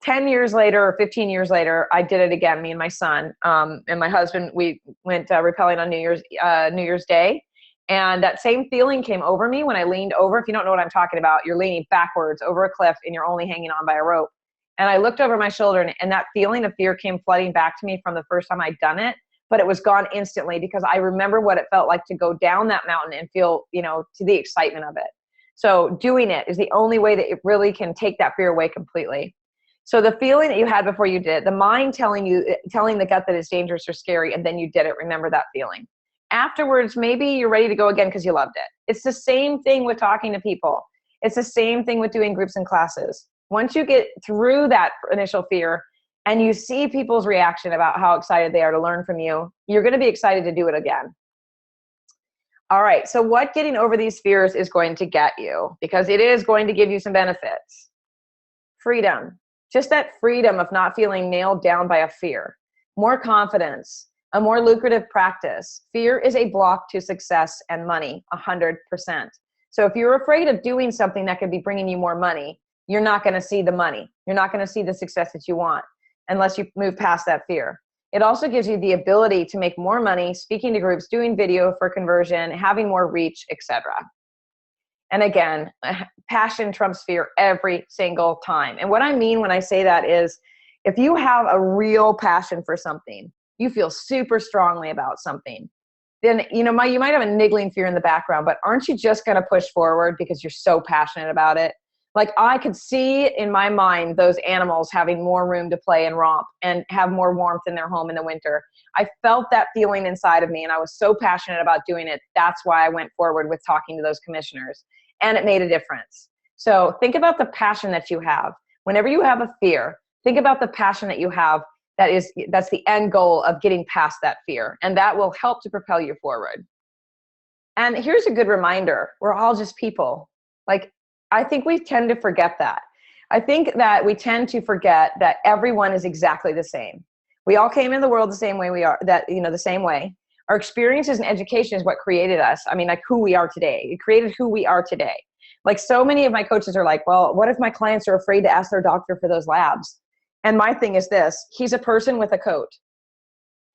10 years later or 15 years later, I did it again, me and my son, and my husband, we went rappelling on New Year's Day. And that same feeling came over me when I leaned over. If you don't know what I'm talking about, you're leaning backwards over a cliff and you're only hanging on by a rope. And I looked over my shoulder, and that feeling of fear came flooding back to me from the first time I'd done it, but it was gone instantly because I remember what it felt like to go down that mountain and feel, to the excitement of it. So doing it is the only way that it really can take that fear away completely. So the feeling that you had before you did, the mind telling the gut that it's dangerous or scary, and then you did it, remember that feeling. Afterwards, maybe you're ready to go again because you loved it. It's the same thing with talking to people. It's the same thing with doing groups and classes. Once you get through that initial fear and you see people's reaction about how excited they are to learn from you, you're going to be excited to do it again. All right, so what getting over these fears is going to get you, because it is going to give you some benefits. Freedom. Just that freedom of not feeling nailed down by a fear. More confidence, a more lucrative practice. Fear is a block to success and money, 100%. So if you're afraid of doing something that could be bringing you more money, you're not going to see the money. You're not going to see the success that you want unless you move past that fear. It also gives you the ability to make more money, speaking to groups, doing video for conversion, having more reach, etc. And again, passion trumps fear every single time. And what I mean when I say that is, if you have a real passion for something, you feel super strongly about something, then you might have a niggling fear in the background, but aren't you just going to push forward because you're so passionate about it? Like, I could see in my mind those animals having more room to play and romp and have more warmth in their home in the winter. I felt that feeling inside of me, and I was so passionate about doing it. That's why I went forward with talking to those commissioners, and it made a difference. So think about the passion that you have. Whenever you have a fear, think about the passion that you have. That's the end goal of getting past that fear, and that will help to propel you forward. And here's a good reminder: we're all just people. Like, I think we tend to forget that. I think that we tend to forget that everyone is exactly the same. We all came in the world the same way we are, the same way. Our experiences and education is what created us. I mean, like, who we are today. It created who we are today. Like, so many of my coaches are like, well, what if my clients are afraid to ask their doctor for those labs? And my thing is this: he's a person with a coat.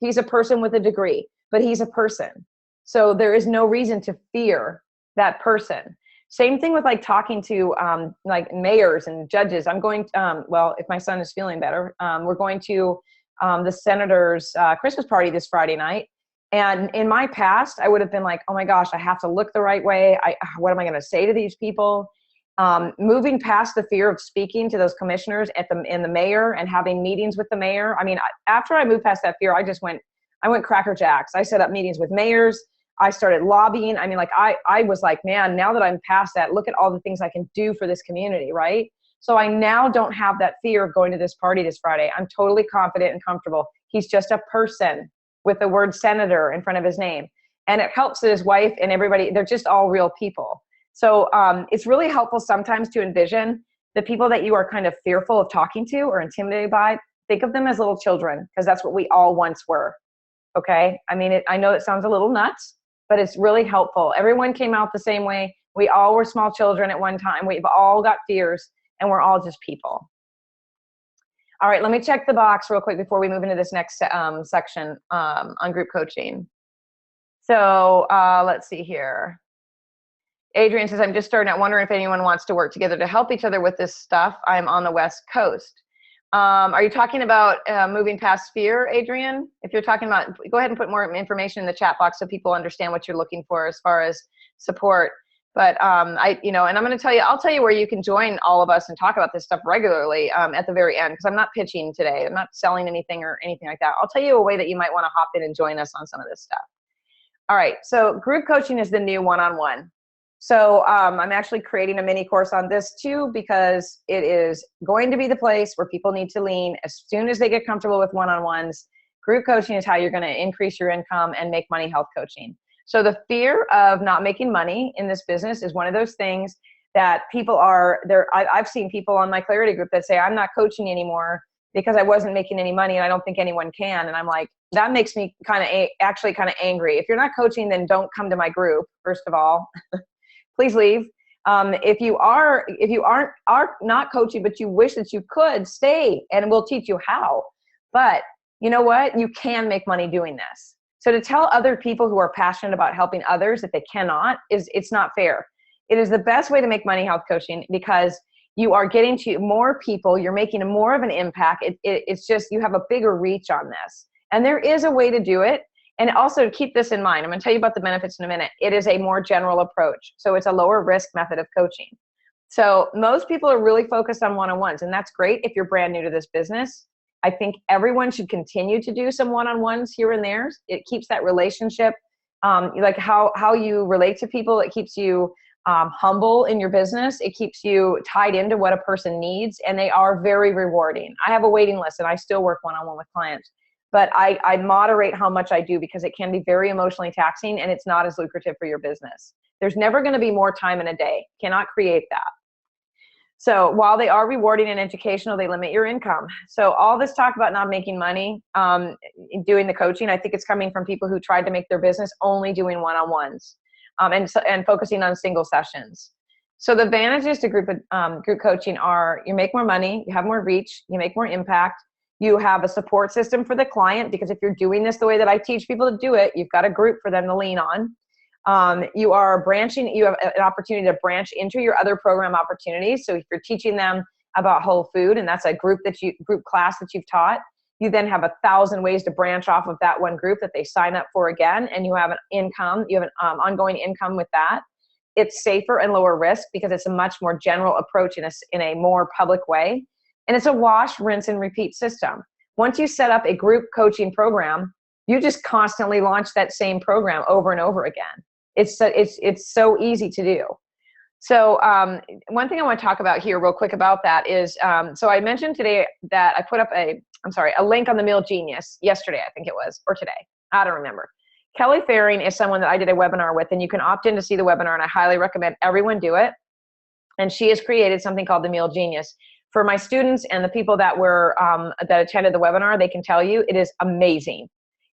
He's a person with a degree, but he's a person. So there is no reason to fear that person. Same thing with like talking to like mayors and judges. I'm going, well, if my son is feeling better, we're going to the senator's Christmas party this Friday night. And in my past, I would have been like, oh my gosh, I have to look the right way. What am I going to say to these people? Moving past the fear of speaking to those commissioners in the mayor and having meetings with the mayor. I mean, after I moved past that fear, I went cracker jacks. I set up meetings with mayors. I started lobbying. I mean, like, I was like, man, now that I'm past that, look at all the things I can do for this community, right? So I now don't have that fear of going to this party this Friday. I'm totally confident and comfortable. He's just a person with the word senator in front of his name. And it helps that his wife and everybody, they're just all real people. So it's really helpful sometimes to envision the people that you are kind of fearful of talking to or intimidated by. Think of them as little children, because that's what we all once were. Okay? I mean, I know it sounds a little nuts, but it's really helpful. Everyone came out the same way. We all were small children at one time. We've all got fears, and we're all just people. All right, let me check the box real quick before we move into this next section on group coaching. So let's see here. Adrian says, I'm just starting out wondering if anyone wants to work together to help each other with this stuff. I'm on the West Coast. Are you talking about moving past fear, Adrian? If you're talking about, go ahead and put more information in the chat box so people understand what you're looking for as far as support. But and I'm going to tell you, I'll tell you where you can join all of us and talk about this stuff regularly at the very end, because I'm not pitching today. I'm not selling anything or anything like that. I'll tell you a way that you might want to hop in and join us on some of this stuff. All right, so group coaching is the new one-on-one. So I'm actually creating a mini course on this too, because it is going to be the place where people need to lean as soon as they get comfortable with one-on-ones. Group coaching is how you're going to increase your income and make money health coaching. So the fear of not making money in this business is one of those things that people are there. I've seen people on my clarity group that say, I'm not coaching anymore because I wasn't making any money and I don't think anyone can. And I'm like, that makes me actually kind of angry. If you're not coaching, then don't come to my group, first of all. Please leave. If you are not coaching, but you wish that you could, stay and we'll teach you how. But you know what? You can make money doing this. So to tell other people who are passionate about helping others that they cannot it's not fair. It is the best way to make money health coaching because you are getting to more people. You're making more of an impact. It's just, you have a bigger reach on this. And there is a way to do it. And also keep this in mind. I'm going to tell you about the benefits in a minute. It is a more general approach. So it's a lower risk method of coaching. So most people are really focused on one-on-ones, and that's great if you're brand new to this business. I think everyone should continue to do some one-on-ones here and there. It keeps that relationship, like how you relate to people. It keeps you humble in your business. It keeps you tied into what a person needs, and they are very rewarding. I have a waiting list, and I still work one-on-one with clients. But I moderate how much I do because it can be very emotionally taxing and it's not as lucrative for your business. There's never going to be more time in a day. Cannot create that. So while they are rewarding and educational, they limit your income. So all this talk about not making money, doing the coaching, I think it's coming from people who tried to make their business only doing one-on-ones and focusing on single sessions. So the advantages to group coaching are you make more money, you have more reach, you make more impact. You have a support system for the client because if you're doing this the way that I teach people to do it, you've got a group for them to lean on. You are branching, you have an opportunity to branch into your other program opportunities. So if you're teaching them about whole food and that's a group class that you've taught, you then have 1,000 ways to branch off of that one group that they sign up for again. And you have an income, you have an ongoing income with that. It's safer and lower risk because it's a much more general approach in a more public way. And it's a wash, rinse, and repeat system. Once you set up a group coaching program, you just constantly launch that same program over and over again. It's so easy to do. So one thing I want to talk about here real quick about that is, so I mentioned today that I put up a link on the Meal Genius yesterday, I think it was, or today. I don't remember. Kelly Faring is someone that I did a webinar with, and you can opt in to see the webinar, and I highly recommend everyone do it. And she has created something called the Meal Genius. For my students and the people that were that attended the webinar, they can tell you it is amazing.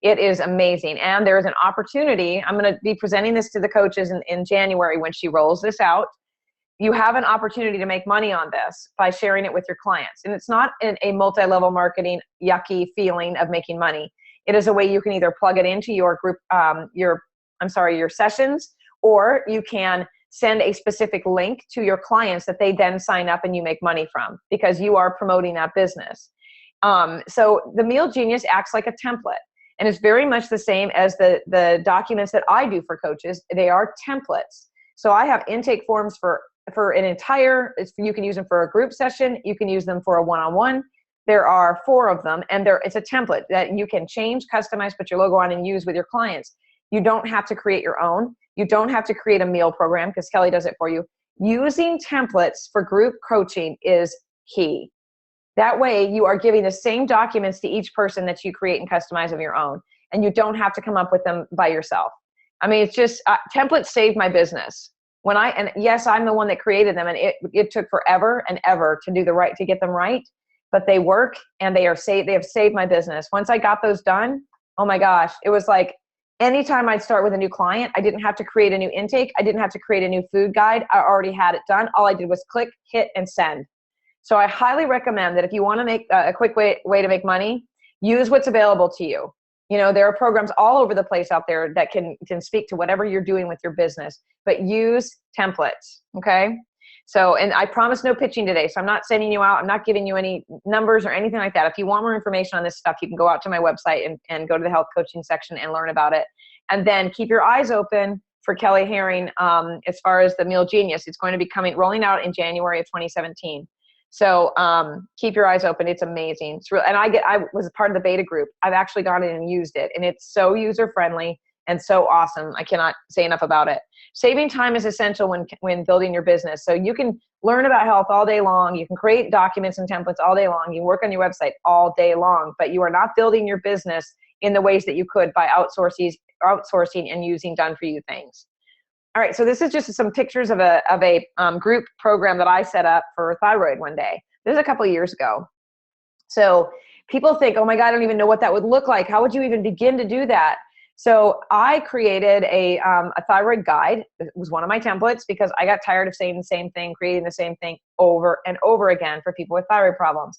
It is amazing. And there is an opportunity. I'm going to be presenting this to the coaches in January when she rolls this out. You have an opportunity to make money on this by sharing it with your clients. And it's not a multi-level marketing yucky feeling of making money. It is a way you can either plug it into your group, your sessions, or you can send a specific link to your clients that they then sign up and you make money from because you are promoting that business. So the Meal Genius acts like a template, and it's very much the same as the documents that I do for coaches. They are templates. So I have intake forms for an entire, you can use them for a group session, you can use them for a one-on-one. There are 4 of them, and it's a template that you can change, customize, put your logo on, and use with your clients. You don't have to create your own. You don't have to create a meal program because Kelly does it for you. Using templates for group coaching is key. That way you are giving the same documents to each person that you create and customize of your own, and you don't have to come up with them by yourself. I mean, it's just templates saved my business. And yes, I'm the one that created them, and it took forever and ever to get them right, but they work and they have saved my business. Once I got those done, oh my gosh, it was like, anytime I'd start with a new client, I didn't have to create a new intake. I didn't have to create a new food guide. I already had it done. All I did was click, hit, and send. So I highly recommend that if you want to make a quick way to make money, use what's available to you. You know, there are programs all over the place out there that can speak to whatever you're doing with your business, but use templates, okay? So, and I promise no pitching today. So I'm not sending you out. I'm not giving you any numbers or anything like that. If you want more information on this stuff, you can go out to my website and go to the health coaching section and learn about it. And then keep your eyes open for Kelly Herring as far as the Meal Genius. It's going to be rolling out in January of 2017. So keep your eyes open. It's amazing. It's real. And I was a part of the beta group. I've actually gone in and used it, and it's so user-friendly and so awesome. I cannot say enough about it. Saving time is essential when building your business. So you can learn about health all day long. You can create documents and templates all day long. You can work on your website all day long, but you are not building your business in the ways that you could by outsourcing and using done-for-you things. All right, so this is just some pictures of a group program that I set up for thyroid one day. This is a couple of years ago. So people think, oh my God, I don't even know what that would look like. How would you even begin to do that? So I created a thyroid guide. It was one of my templates because I got tired of saying the same thing, creating the same thing over and over again for people with thyroid problems.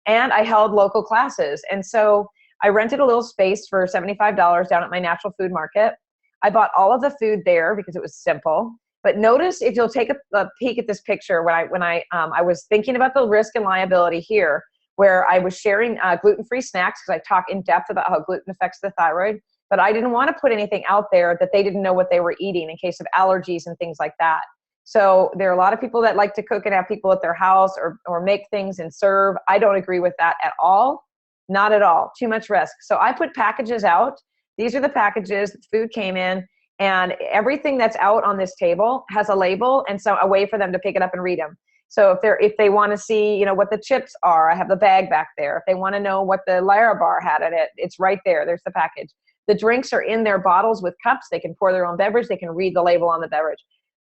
And I held local classes. And so I rented a little space for $75 down at my natural food market. I bought all of the food there because it was simple. But notice, if you'll take a peek at this picture, when I was thinking about the risk and liability here, where I was sharing gluten-free snacks because I talk in depth about how gluten affects the thyroid, but I didn't want to put anything out there that they didn't know what they were eating in case of allergies and things like that. So there are a lot of people that like to cook and have people at their house or make things and serve. I don't agree with that at all. Not at all. Too much risk. So I put packages out. These are the packages that food came in, and everything that's out on this table has a label and so a way for them to pick it up and read them. So if they want to see, you know, what the chips are, I have the bag back there. If they want to know what the Lara bar had in it, it's right there. There's the package. The drinks are in their bottles with cups. They can pour their own beverage. They can read the label on the beverage.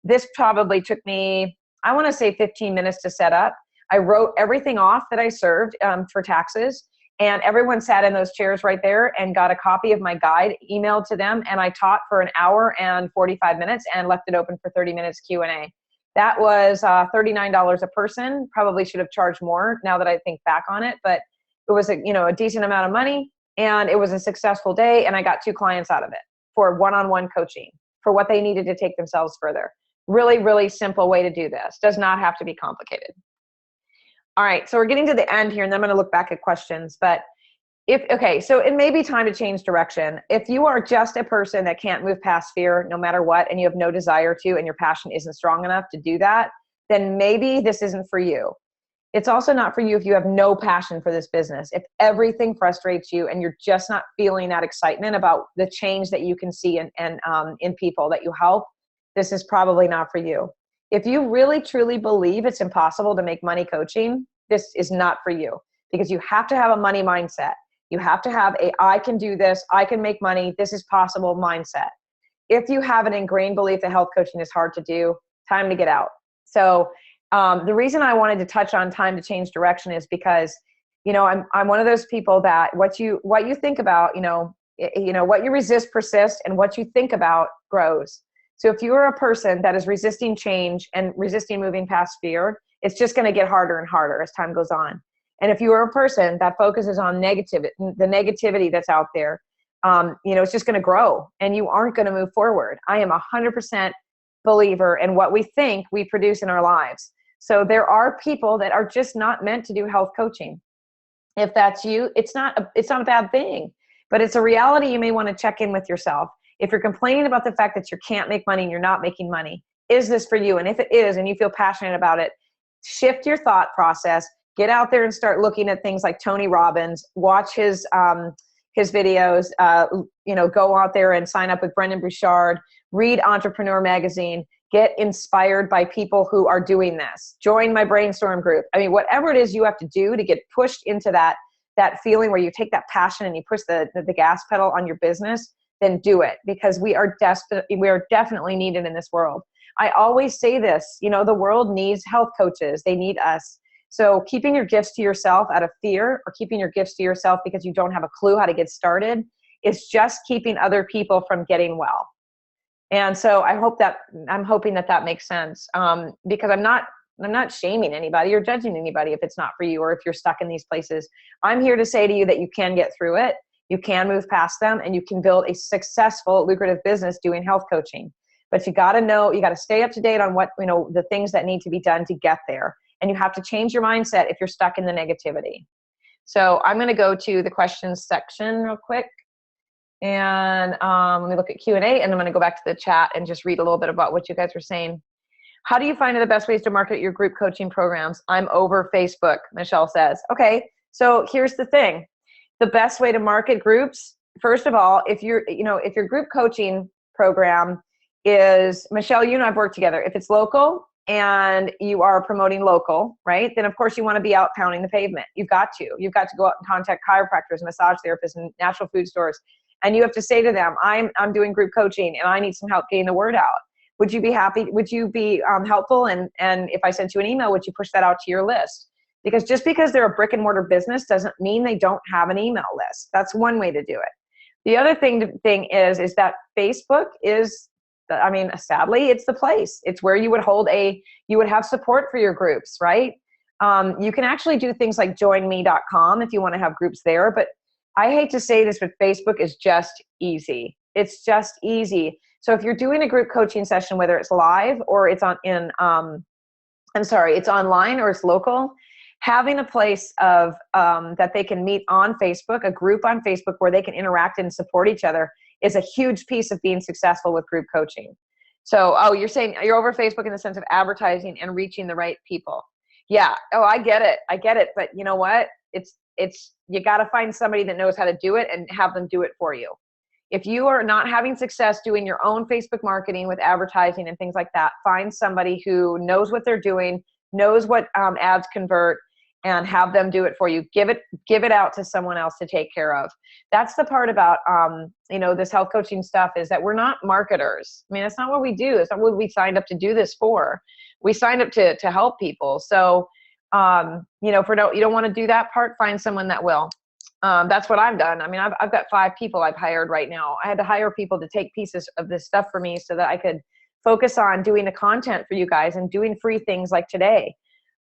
This probably took me, I want to say 15 minutes to set up. I wrote everything off that I served for taxes, and everyone sat in those chairs right there and got a copy of my guide emailed to them. And I taught for an hour and 45 minutes and left it open for 30 minutes Q&A. That was $39 a person. Probably should have charged more now that I think back on it, but it was a decent amount of money, and it was a successful day, and I got 2 clients out of it for one-on-one coaching for what they needed to take themselves further. Really, really simple way to do this. Does not have to be complicated. All right, so we're getting to the end here, and then I'm going to look back at questions. But so it may be time to change direction. If you are just a person that can't move past fear no matter what, and you have no desire to, and your passion isn't strong enough to do that, then maybe this isn't for you. It's also not for you if you have no passion for this business. If everything frustrates you and you're just not feeling that excitement about the change that you can see in people that you help, this is probably not for you. If you really truly believe it's impossible to make money coaching, this is not for you, because you have to have a money mindset. You have to have I can do this, I can make money, this is possible mindset. If you have an ingrained belief that health coaching is hard to do, time to get out. So the reason I wanted to touch on time to change direction is because, I'm one of those people that what you think about, what you resist persists, and what you think about grows. So if you are a person that is resisting change and resisting moving past fear, it's just going to get harder and harder as time goes on. And if you are a person that focuses on the negativity that's out there, it's just going to grow and you aren't going to move forward. I am 100% believer in what we think we produce in our lives. So there are people that are just not meant to do health coaching. If that's you, it's not a bad thing, but it's a reality you may want to check in with yourself. If you're complaining about the fact that you can't make money and you're not making money, is this for you? And if it is, and you feel passionate about it, shift your thought process, get out there and start looking at things like Tony Robbins, watch his videos, go out there and sign up with Brendan Bouchard, read Entrepreneur Magazine, get inspired by people who are doing this, join my brainstorm group. I mean, whatever it is you have to do to get pushed into that feeling where you take that passion and you push the gas pedal on your business, then do it, because we are definitely needed in this world. I always say this, the world needs health coaches. They need us. So keeping your gifts to yourself out of fear, or keeping your gifts to yourself because you don't have a clue how to get started, is just keeping other people from getting well. And so I'm hoping that makes sense, because I'm not shaming anybody or judging anybody if it's not for you or if you're stuck in these places. I'm here to say to you that you can get through it. You can move past them, and you can build a successful, lucrative business doing health coaching. But you got to stay up to date on what, the things that need to be done to get there. And you have to change your mindset if you're stuck in the negativity. So I'm going to go to the questions section real quick. And let me look at Q&A, and I'm going to go back to the chat and just read a little bit about what you guys are saying. How do you find the best ways to market your group coaching programs? I'm over Facebook, Michelle says. Okay, so here's the thing. The best way to market groups, first of all, if your group coaching program is, Michelle, you and I've worked together. If it's local and you are promoting local, right, then of course you want to be out pounding the pavement. You've got to go out and contact chiropractors, massage therapists, and natural food stores. And you have to say to them, I'm doing group coaching and I need some help getting the word out. Would you be happy? Would you be helpful? And if I sent you an email, would you push that out to your list? Because just because they're a brick and mortar business doesn't mean they don't have an email list. That's one way to do it. The other thing is that Facebook is, I mean, sadly, it's the place. It's where you would have support for your groups, right? You can actually do things like joinme.com if you want to have groups there. But I hate to say this, but Facebook is just easy. It's just easy. So if you're doing a group coaching session, whether it's live or it's it's online or it's local, having a place of that they can meet on Facebook, a group on Facebook where they can interact and support each other, is a huge piece of being successful with group coaching. So, you're saying you're over Facebook in the sense of advertising and reaching the right people. Yeah. Oh, I get it. But you know what? You got to find somebody that knows how to do it and have them do it for you. If you are not having success doing your own Facebook marketing with advertising and things like that, find somebody who knows what they're doing, knows what ads convert, and have them do it for you. Give it out to someone else to take care of. That's the part about this health coaching stuff, is that we're not marketers. I mean, that's not what we do. It's not what we signed up to do this for. We signed up to help people. So you don't want to do that part, find someone that will. That's what I've done. I mean, I've got 5 people I've hired right now. I had to hire people to take pieces of this stuff for me so that I could focus on doing the content for you guys and doing free things like today.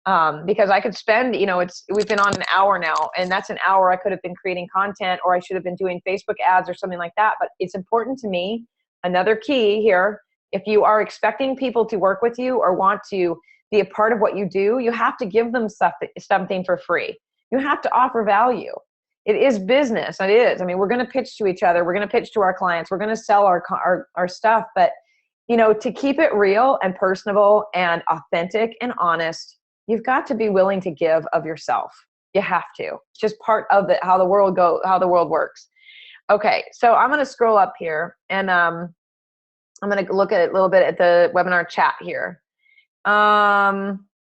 Because I could spend, we've been on an hour now, and that's an hour I could have been creating content, or I should have been doing Facebook ads or something like that. But it's important to me. Another key here, if you are expecting people to work with you or want to be a part of what you do, you have to give them something for free. You have to offer value. It is business. It is. I mean, we're going to pitch to each other. We're going to pitch to our clients. We're going to sell our stuff. But, to keep it real and personable and authentic and honest, you've got to be willing to give of yourself. You have to. It's just part of how the world works. Okay, so I'm going to scroll up here, and I'm going to look at a little bit at the webinar chat here.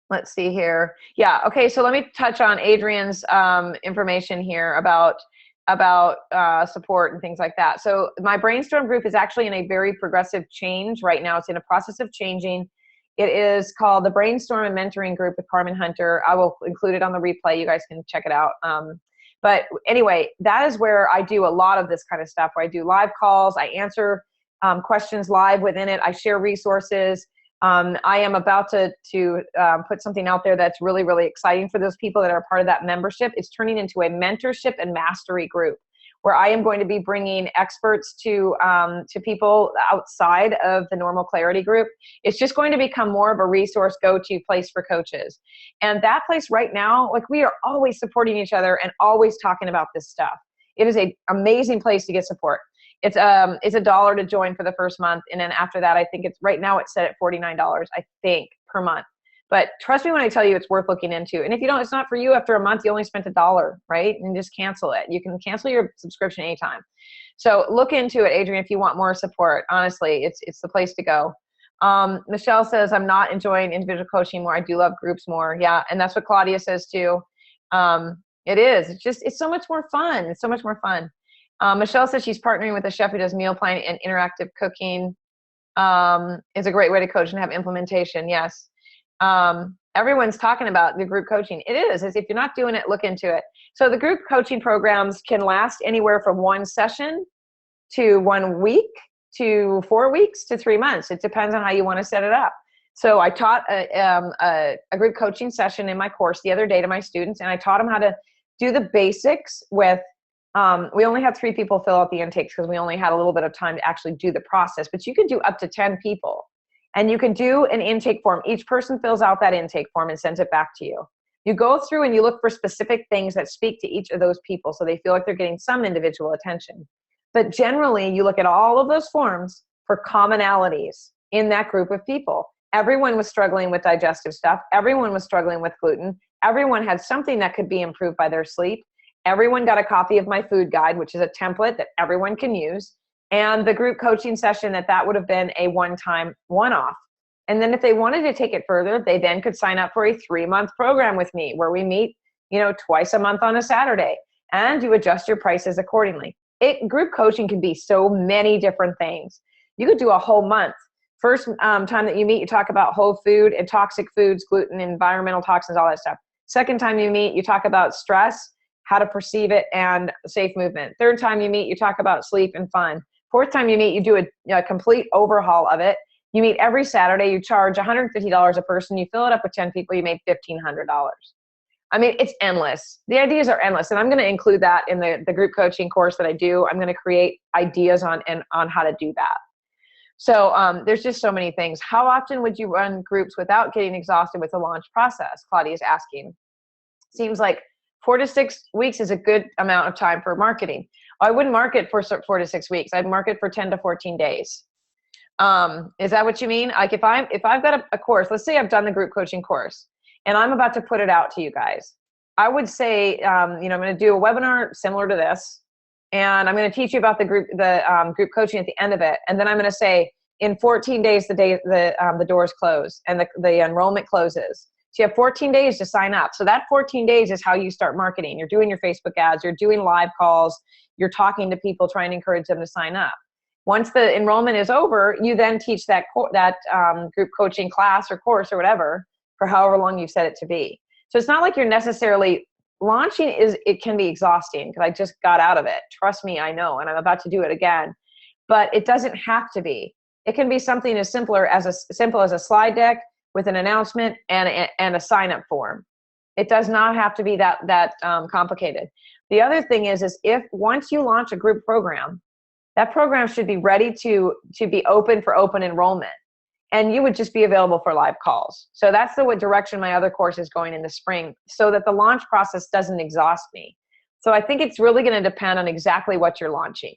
Let's see here. Yeah. Okay. So let me touch on Adrian's information here about support and things like that. So my brainstorm group is actually in a very progressive change right now. It's in a process of changing. It is called the Brainstorm and Mentoring Group with Carmen Hunter. I will include it on the replay. You guys can check it out. But anyway, that is where I do a lot of this kind of stuff, where I do live calls. I answer questions live within it. I share resources. I am about to put something out there that's really, really exciting for those people that are part of that membership. It's turning into a mentorship and mastery group, where I am going to be bringing experts to people outside of the normal Clarity group. It's just going to become more of a resource go-to place for coaches. And that place right now, like, we are always supporting each other and always talking about this stuff. It is an amazing place to get support. It's $1 to join for the first month, and then after that, I think right now it's set at $49, I think, per month. But trust me when I tell you, it's worth looking into. And if you don't, it's not for you. After a month, you only spent $1, right? And just cancel it. You can cancel your subscription anytime. So look into it, Adrian, if you want more support. Honestly, it's the place to go. Michelle says, I'm not enjoying individual coaching more. I do love groups more. Yeah, and that's what Claudia says too. It is. It's so much more fun. It's so much more fun. Michelle says she's partnering with a chef who does meal planning and interactive cooking. Is a great way to coach and have implementation. Yes. Everyone's talking about the group coaching. It is. If you're not doing it, look into it. So the group coaching programs can last anywhere from 1 session to 1 week to 4 weeks to 3 months. It depends on how you want to set it up. So I taught a group coaching session in my course the other day to my students, and I taught them how to do the basics with we only had 3 people fill out the intakes because we only had a little bit of time to actually do the process, but you can do up to 10 people, and you can do an intake form. Each person fills out that intake form and sends it back to you. You go through and you look for specific things that speak to each of those people so they feel like they're getting some individual attention. But generally, you look at all of those forms for commonalities in that group of people. Everyone was struggling with digestive stuff. Everyone was struggling with gluten. Everyone had something that could be improved by their sleep. Everyone got a copy of my food guide, which is a template that everyone can use. And the group coaching session, that would have been a one-time, one-off. And then if they wanted to take it further, they then could sign up for a 3-month program with me where we meet, twice a month on a Saturday, and you adjust your prices accordingly. Group coaching can be so many different things. You could do a whole month. First time that you meet, you talk about whole food and toxic foods, gluten, environmental toxins, all that stuff. Second time you meet, you talk about stress how to perceive it, and safe movement. Third time you meet, you talk about sleep and fun. Fourth time you meet, you do a complete overhaul of it. You meet every Saturday, you charge $150 a person, you fill it up with 10 people, you make $1,500. I mean, it's endless. The ideas are endless. And I'm going to include that in the group coaching course that I do. I'm going to create ideas on how to do that. So there's just so many things. How often would you run groups without getting exhausted with the launch process? Claudia is asking. Seems like 4 to 6 weeks is a good amount of time for marketing. I wouldn't market for 4 to 6 weeks. I'd market for 10 to 14 days. Is that what you mean? Like if I've got a course, let's say I've done the group coaching course and I'm about to put it out to you guys. I would say, I'm going to do a webinar similar to this, and I'm going to teach you about the group coaching at the end of it. And then I'm going to say in 14 days, the doors close and the enrollment closes. So you have 14 days to sign up. So that 14 days is how you start marketing. You're doing your Facebook ads, you're doing live calls, you're talking to people, trying to encourage them to sign up. Once the enrollment is over, you then teach that group coaching class or course or whatever for however long you've set it to be. So it's not like you're necessarily launching. It can be exhausting because I just got out of it. Trust me, I know, and I'm about to do it again. But it doesn't have to be. It can be something as simple as a slide deck with an announcement and a sign-up form. It does not have to be that complicated. The other thing is if once you launch a group program, that program should be ready to be open for open enrollment. And you would just be available for live calls. So that's the direction my other course is going in the spring, so that the launch process doesn't exhaust me. So I think it's really going to depend on exactly what you're launching.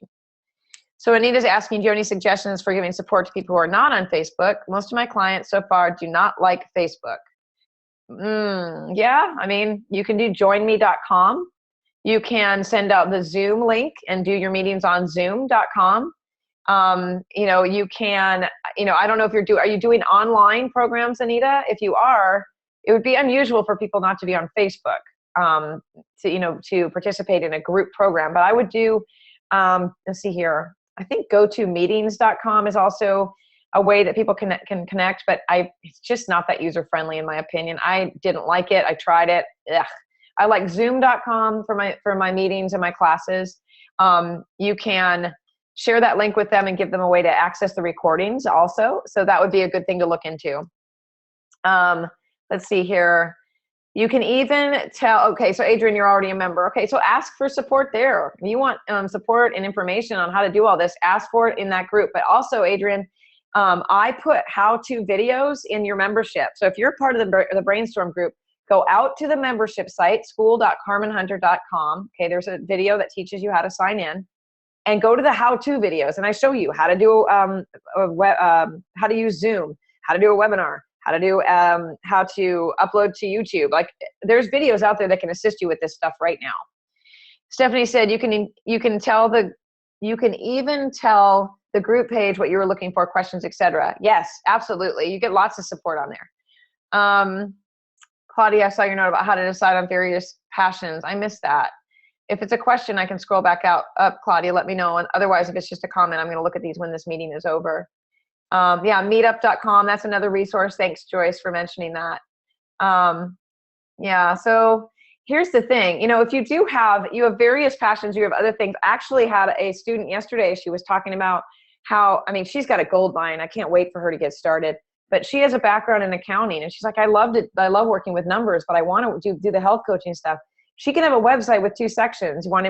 So Anita's asking, do you have any suggestions for giving support to people who are not on Facebook? Most of my clients so far do not like Facebook. Yeah, I mean, you can do joinme.com. You can send out the Zoom link and do your meetings on zoom.com. You can, I don't know if are you doing online programs, Anita? If you are, it would be unusual for people not to be on Facebook, to participate in a group program. But I would do, let's see here. I think gotomeetings.com is also a way that people can connect, but it's just not that user-friendly in my opinion. I didn't like it. I tried it. Ugh. I like zoom.com for my meetings and my classes. You can share that link with them and give them a way to access the recordings also. So that would be a good thing to look into. Let's see here. You can even tell, okay, so Adrian, you're already a member. Okay, so ask for support there. If you want support and information on how to do all this, ask for it in that group. But also, Adrian, I put how-to videos in your membership. So if you're part of the Brainstorm group, go out to the membership site, school.carmenhunter.com. Okay, there's a video that teaches you how to sign in. And go to the how-to videos, and I show you how to do how to use Zoom, how to do a webinar, how to upload to YouTube. Like there's videos out there that can assist you with this stuff right now. Stephanie said you can even tell the group page what you were looking for, questions, etc. Yes, absolutely. You get lots of support on there. Claudia, I saw your note about how to decide on various passions. I missed that. If it's a question, I can scroll back up, Claudia, let me know. And otherwise, if it's just a comment, I'm going to look at these when this meeting is over. Yeah, meetup.com, that's another resource. Thanks, Joyce, for mentioning that. Yeah, so here's the thing. If you have various passions, you have other things. I actually had a student yesterday. She was talking about how, she's got a gold mine. I can't wait for her to get started. But she has a background in accounting. And she's like, I loved it. I love working with numbers, but I want to do the health coaching stuff. She can have a website with 2 sections. You want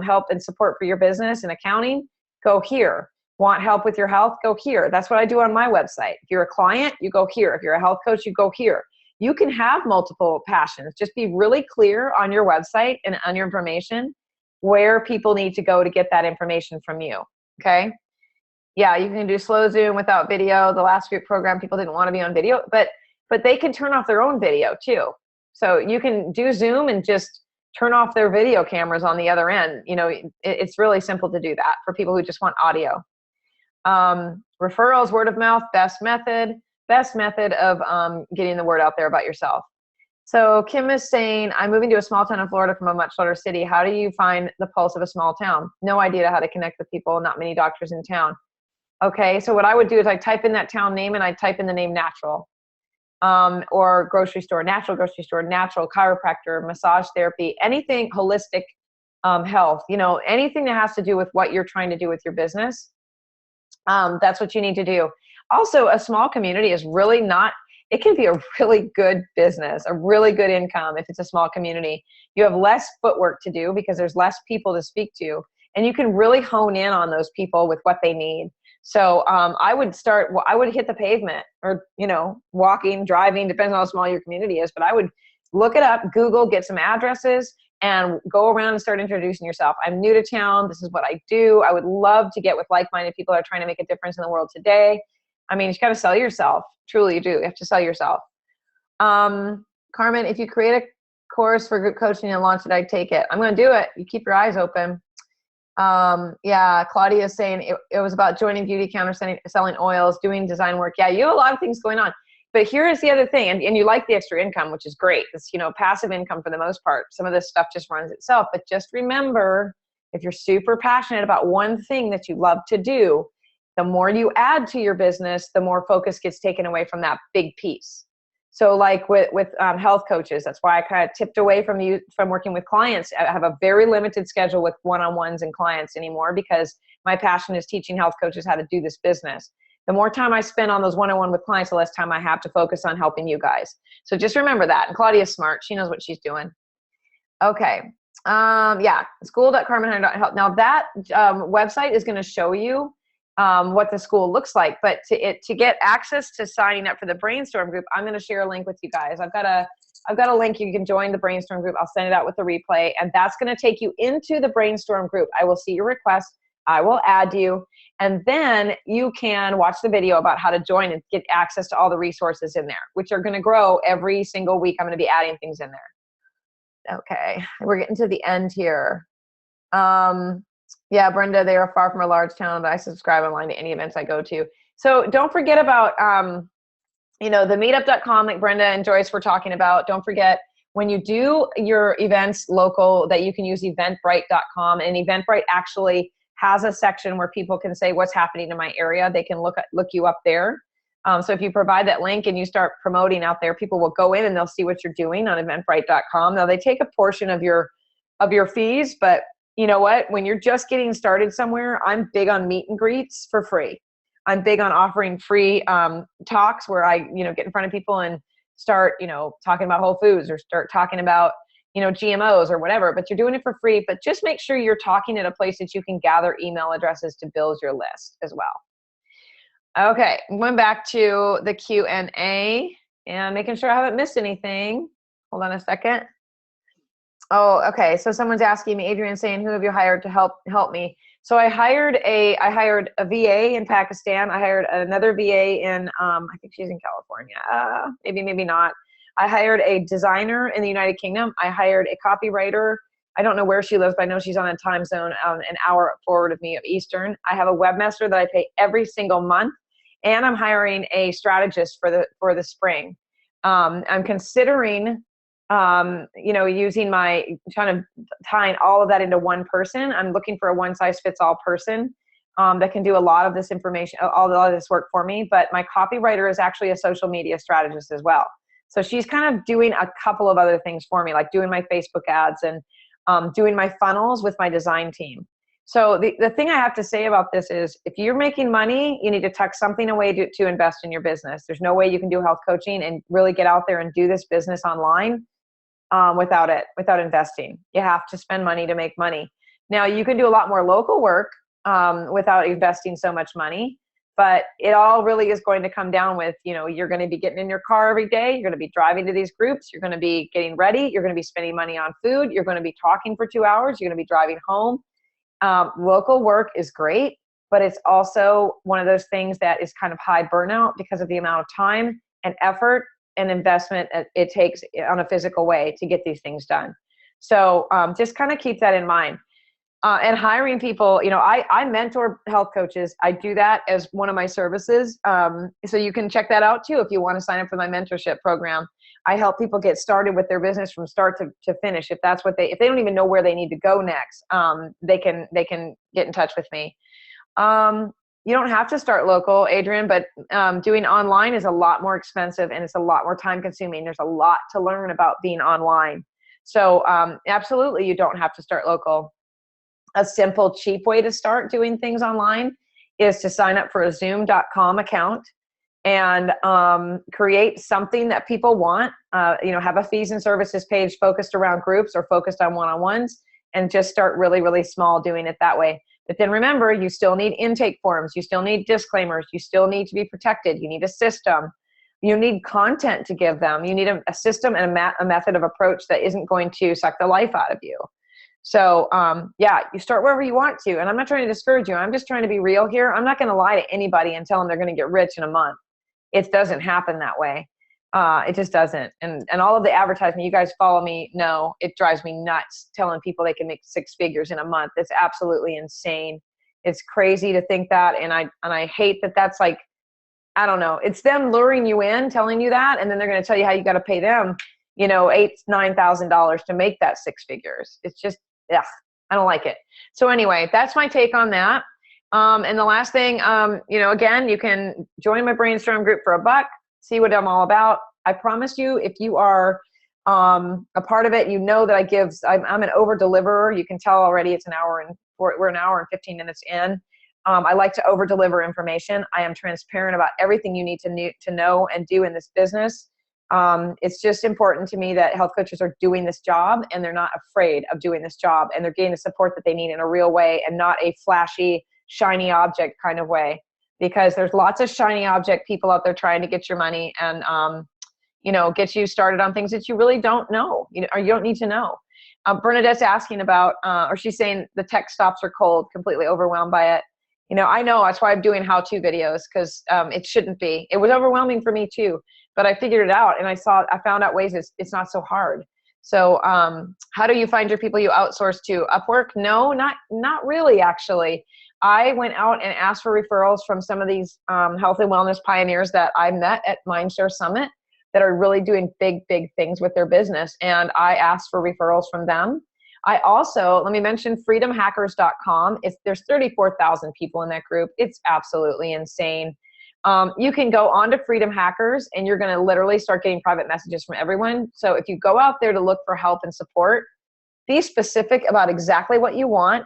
help and support for your business and accounting? Go here. Want help with your health? Go here. That's what I do on my website. If you're a client, you go here. If you're a health coach, you go here. You can have multiple passions. Just be really clear on your website and on your information where people need to go to get that information from you. Okay? Yeah, you can do slow Zoom without video. The last group program, people didn't want to be on video, but they can turn off their own video too. So you can do Zoom and just turn off their video cameras on the other end. It's really simple to do that for people who just want audio. Referrals, word of mouth, best method of getting the word out there about yourself. So Kim is saying, I'm moving to a small town in Florida from a much larger city. How do you find the pulse of a small town? No idea how to connect with people, not many doctors in town. Okay, so what I would do is I type in that town name and I type in the name natural. or grocery store, natural chiropractor, massage therapy, anything holistic, health, anything that has to do with what you're trying to do with your business. That's what you need to do. Also, a small community is really not, it can be a really good business, a really good income if it's a small community. You have less footwork to do because there's less people to speak to, and you can really hone in on those people with what they need. So I would hit the pavement, or, walking, driving, depends on how small your community is, but I would look it up, Google, get some addresses, and go around and start introducing yourself. I'm new to town. This is what I do. I would love to get with like-minded people that are trying to make a difference in the world today. I mean, you got to sell yourself. Truly, you do. You have to sell yourself. Carmen, if you create a course for group coaching and launch it, I'd take it. I'm going to do it. You keep your eyes open. Yeah, Claudia is saying it was about joining beauty counter, selling oils, doing design work. Yeah, you have a lot of things going on. But here is the other thing, and you like the extra income, which is great. It's, passive income for the most part. Some of this stuff just runs itself. But just remember, if you're super passionate about one thing that you love to do, the more you add to your business, the more focus gets taken away from that big piece. So like with health coaches, that's why I kind of tipped away from working with clients. I have a very limited schedule with one-on-ones and clients anymore because my passion is teaching health coaches how to do this business. The more time I spend on those one-on-one with clients, the less time I have to focus on helping you guys. So just remember that. And Claudia's smart. She knows what she's doing. Okay. Yeah. School.carmenhunter.help. Now that website is going to show you what the school looks like. But to get access to signing up for the brainstorm group, I'm going to share a link with you guys. I've got a link. You can join the brainstorm group. I'll send it out with the replay, and that's going to take you into the brainstorm group. I will see your request. I will add you, and then you can watch the video about how to join and get access to all the resources in there, which are going to grow every single week. I'm going to be adding things in there. Okay, we're getting to the end here. Yeah, Brenda, they are far from a large town, but I subscribe online to any events I go to. So don't forget about, the meetup.com like Brenda and Joyce were talking about. Don't forget, when you do your events local, that you can use eventbrite.com, and Eventbrite actually has a section where people can say what's happening in my area. They can look you up there. So if you provide that link and you start promoting out there, people will go in and they'll see what you're doing on eventbrite.com. Now they take a portion of your fees, but you know what? When you're just getting started somewhere, I'm big on meet and greets for free. I'm big on offering free talks where I, get in front of people and start, talking about Whole Foods, or start talking about, GMOs or whatever, but you're doing it for free. But just make sure you're talking at a place that you can gather email addresses to build your list as well. Okay, going back to the Q&A and making sure I haven't missed anything. Hold on a second. Oh, okay. So someone's asking me, Adrienne, saying, who have you hired to help me? So I hired a VA in Pakistan. I hired another VA in, I think she's in California. Maybe not. I hired a designer in the United Kingdom. I hired a copywriter. I don't know where she lives, but I know she's on a time zone an hour forward of me of Eastern. I have a webmaster that I pay every single month, and I'm hiring a strategist for the spring. I'm considering using trying to tying all of that into one person. I'm looking for a one-size-fits-all person that can do a lot of this information, all of this work for me. But my copywriter is actually a social media strategist as well. So she's kind of doing a couple of other things for me, like doing my Facebook ads and doing my funnels with my design team. So the thing I have to say about this is, if you're making money, you need to tuck something away to invest in your business. There's no way you can do health coaching and really get out there and do this business online without investing. You have to spend money to make money. Now, you can do a lot more local work without investing so much money, but it all really is going to come down with, you're going to be getting in your car every day. You're going to be driving to these groups. You're going to be getting ready. You're going to be spending money on food. You're going to be talking for 2 hours. You're going to be driving home. Local work is great, but it's also one of those things that is kind of high burnout because of the amount of time and effort and investment it takes on a physical way to get these things done. So just kind of keep that in mind. And hiring people, I mentor health coaches. I do that as one of my services. So you can check that out too if you want to sign up for my mentorship program. I help people get started with their business from start to finish. If they don't even know where they need to go next, they can get in touch with me. You don't have to start local, Adrian, but doing online is a lot more expensive and it's a lot more time consuming. There's a lot to learn about being online. So absolutely, you don't have to start local. A simple, cheap way to start doing things online is to sign up for a zoom.com account and create something that people want. Have a fees and services page focused around groups or focused on one-on-ones, and just start really, really small doing it that way. But then remember, you still need intake forms. You still need disclaimers. You still need to be protected. You need a system. You need content to give them. You need a system and a method of approach that isn't going to suck the life out of you. So you start wherever you want to. And I'm not trying to discourage you. I'm just trying to be real here. I'm not going to lie to anybody and tell them they're going to get rich in a month. It doesn't happen that way. It just doesn't. And all of the advertising, you guys follow me, no, it drives me nuts telling people they can make 6 figures in a month. It's absolutely insane. It's crazy to think that. And I hate that that's like, I don't know, it's them luring you in, telling you that, and then they're going to tell you how you got to pay them, $8,000-9,000 to make that 6 figures. It's just, I don't like it. So anyway, that's my take on that. And the last thing, again, you can join my brainstorm group for $1, see what I'm all about. I promise you, if you are a part of it, that I'm an over deliverer. You can tell already it's we're an hour and 15 minutes in. I like to over deliver information. I am transparent about everything you need to know and do in this business. It's just important to me that health coaches are doing this job and they're not afraid of doing this job, and they're getting the support that they need in a real way and not a flashy, shiny object kind of way, because there's lots of shiny object people out there trying to get your money and, get you started on things that you really don't know, or you don't need to know. Bernadette's asking about, or she's saying the tech stops are cold, completely overwhelmed by it. I know that's why I'm doing how-to videos, because it shouldn't be. It was overwhelming for me too, but I figured it out, and I found out ways it's not so hard. So how do you find your people you outsource to? Upwork? No, not really, actually. I went out and asked for referrals from some of these health and wellness pioneers that I met at Mindshare Summit that are really doing big, big things with their business. And I asked for referrals from them. I also, let me mention freedomhackers.com. There's 34,000 people in that group. It's absolutely insane. You can go on to Freedom Hackers and you're going to literally start getting private messages from everyone. So if you go out there to look for help and support, be specific about exactly what you want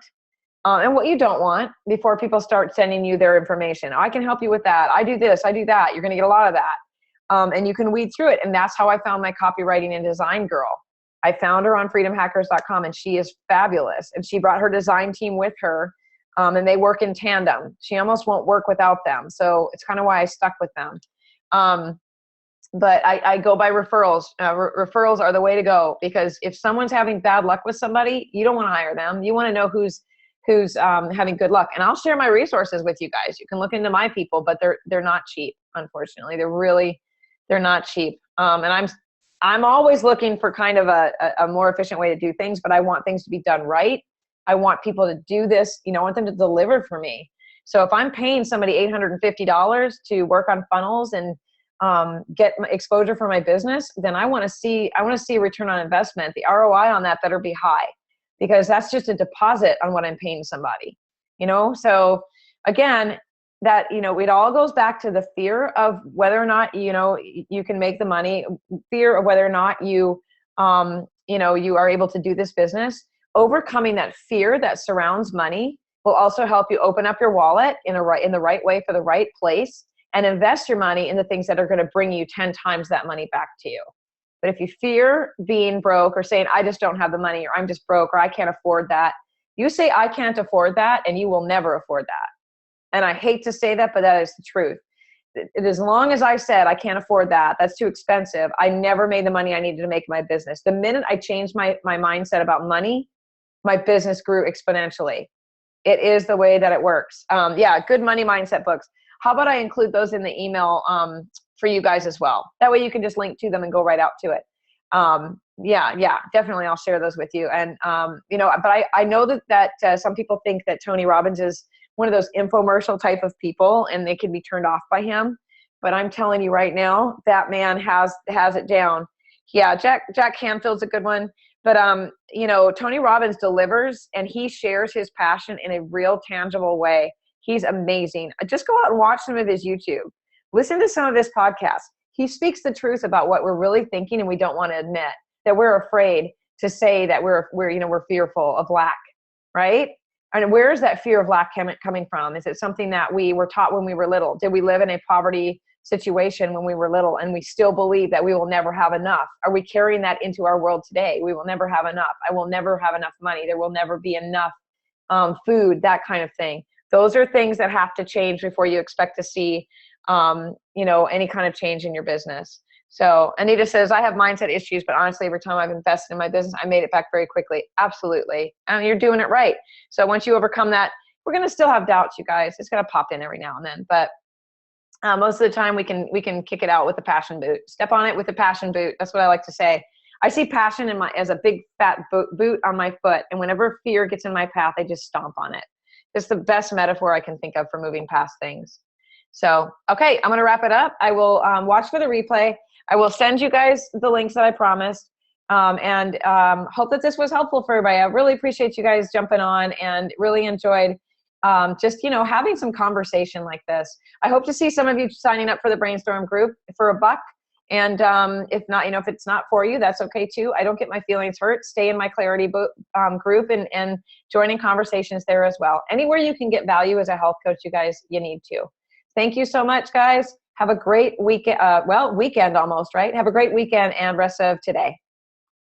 and what you don't want before people start sending you their information. I can help you with that. I do this, I do that. You're going to get a lot of that. And you can weed through it. And that's how I found my copywriting and design girl. I found her on freedomhackers.com, and she is fabulous. And she brought her design team with her, and they work in tandem. She almost won't work without them. So it's kind of why I stuck with them. But I go by referrals. Referrals are the way to go, because if someone's having bad luck with somebody, you don't want to hire them. You want to know who's having good luck. And I'll share my resources with you guys. You can look into my people, but they're not cheap, unfortunately. They're not cheap. And I'm always looking for kind of a more efficient way to do things, but I want things to be done right. I want people to do this, I want them to deliver for me. So if I'm paying somebody $850 to work on funnels and get exposure for my business, then I want to see a return on investment. The ROI on that better be high, because that's just a deposit on what I'm paying somebody, So again, that, it all goes back to the fear of whether or not, you can make the money, fear of whether or not you are able to do this business. Overcoming that fear that surrounds money will also help you open up your wallet in the right way for the right place, and invest your money in the things that are going to bring you 10 times that money back to you. But if you fear being broke or saying, I just don't have the money, or I'm just broke, or I can't afford that, you say, I can't afford that, and you will never afford that. And I hate to say that, but that is the truth. As long as I said, I can't afford that, that's too expensive, I never made the money I needed to make in my business. The minute I changed my mindset about money, my business grew exponentially. It is the way that it works. Good money mindset books. How about I include those in the email for you guys as well? That way you can just link to them and go right out to it. Definitely I'll share those with you. And, but I know that some people think that Tony Robbins is one of those infomercial type of people and they can be turned off by him. But I'm telling you right now, that man has it down. Yeah, Jack Canfield's a good one. But, Tony Robbins delivers, and he shares his passion in a real tangible way. He's amazing. Just go out and watch some of his YouTube. Listen to some of his podcasts. He speaks the truth about what we're really thinking, and we don't want to admit that we're afraid to say that we're fearful of lack, right? And where is that fear of lack coming from? Is it something that we were taught when we were little? Did we live in a poverty situation when we were little and we still believe that we will never have enough? Are we carrying that into our world today? We will never have enough. I will never have enough money. There will never be enough food, that kind of thing. Those are things that have to change before you expect to see, any kind of change in your business. So Anita says, I have mindset issues, but honestly, every time I've invested in my business, I made it back very quickly. Absolutely. And you're doing it right. So once you overcome that, we're going to still have doubts, you guys. It's going to pop in every now and then, but most of the time we can kick it out with the passion boot. Step on it with the passion boot. That's what I like to say. I see passion as a big fat boot on my foot. And whenever fear gets in my path, I just stomp on it. It's the best metaphor I can think of for moving past things. So, okay, I'm going to wrap it up. I will watch for the replay. I will send you guys the links that I promised, and hope that this was helpful for everybody. I really appreciate you guys jumping on and really enjoyed just, having some conversation like this. I hope to see some of you signing up for the brainstorm group for $1. And if not, if it's not for you, that's okay too. I don't get my feelings hurt. Stay in my clarity group and joining conversations there as well. Anywhere you can get value as a health coach, you guys, you need to. Thank you so much, guys. Have a great weekend. Weekend almost, right? Have a great weekend and rest of today.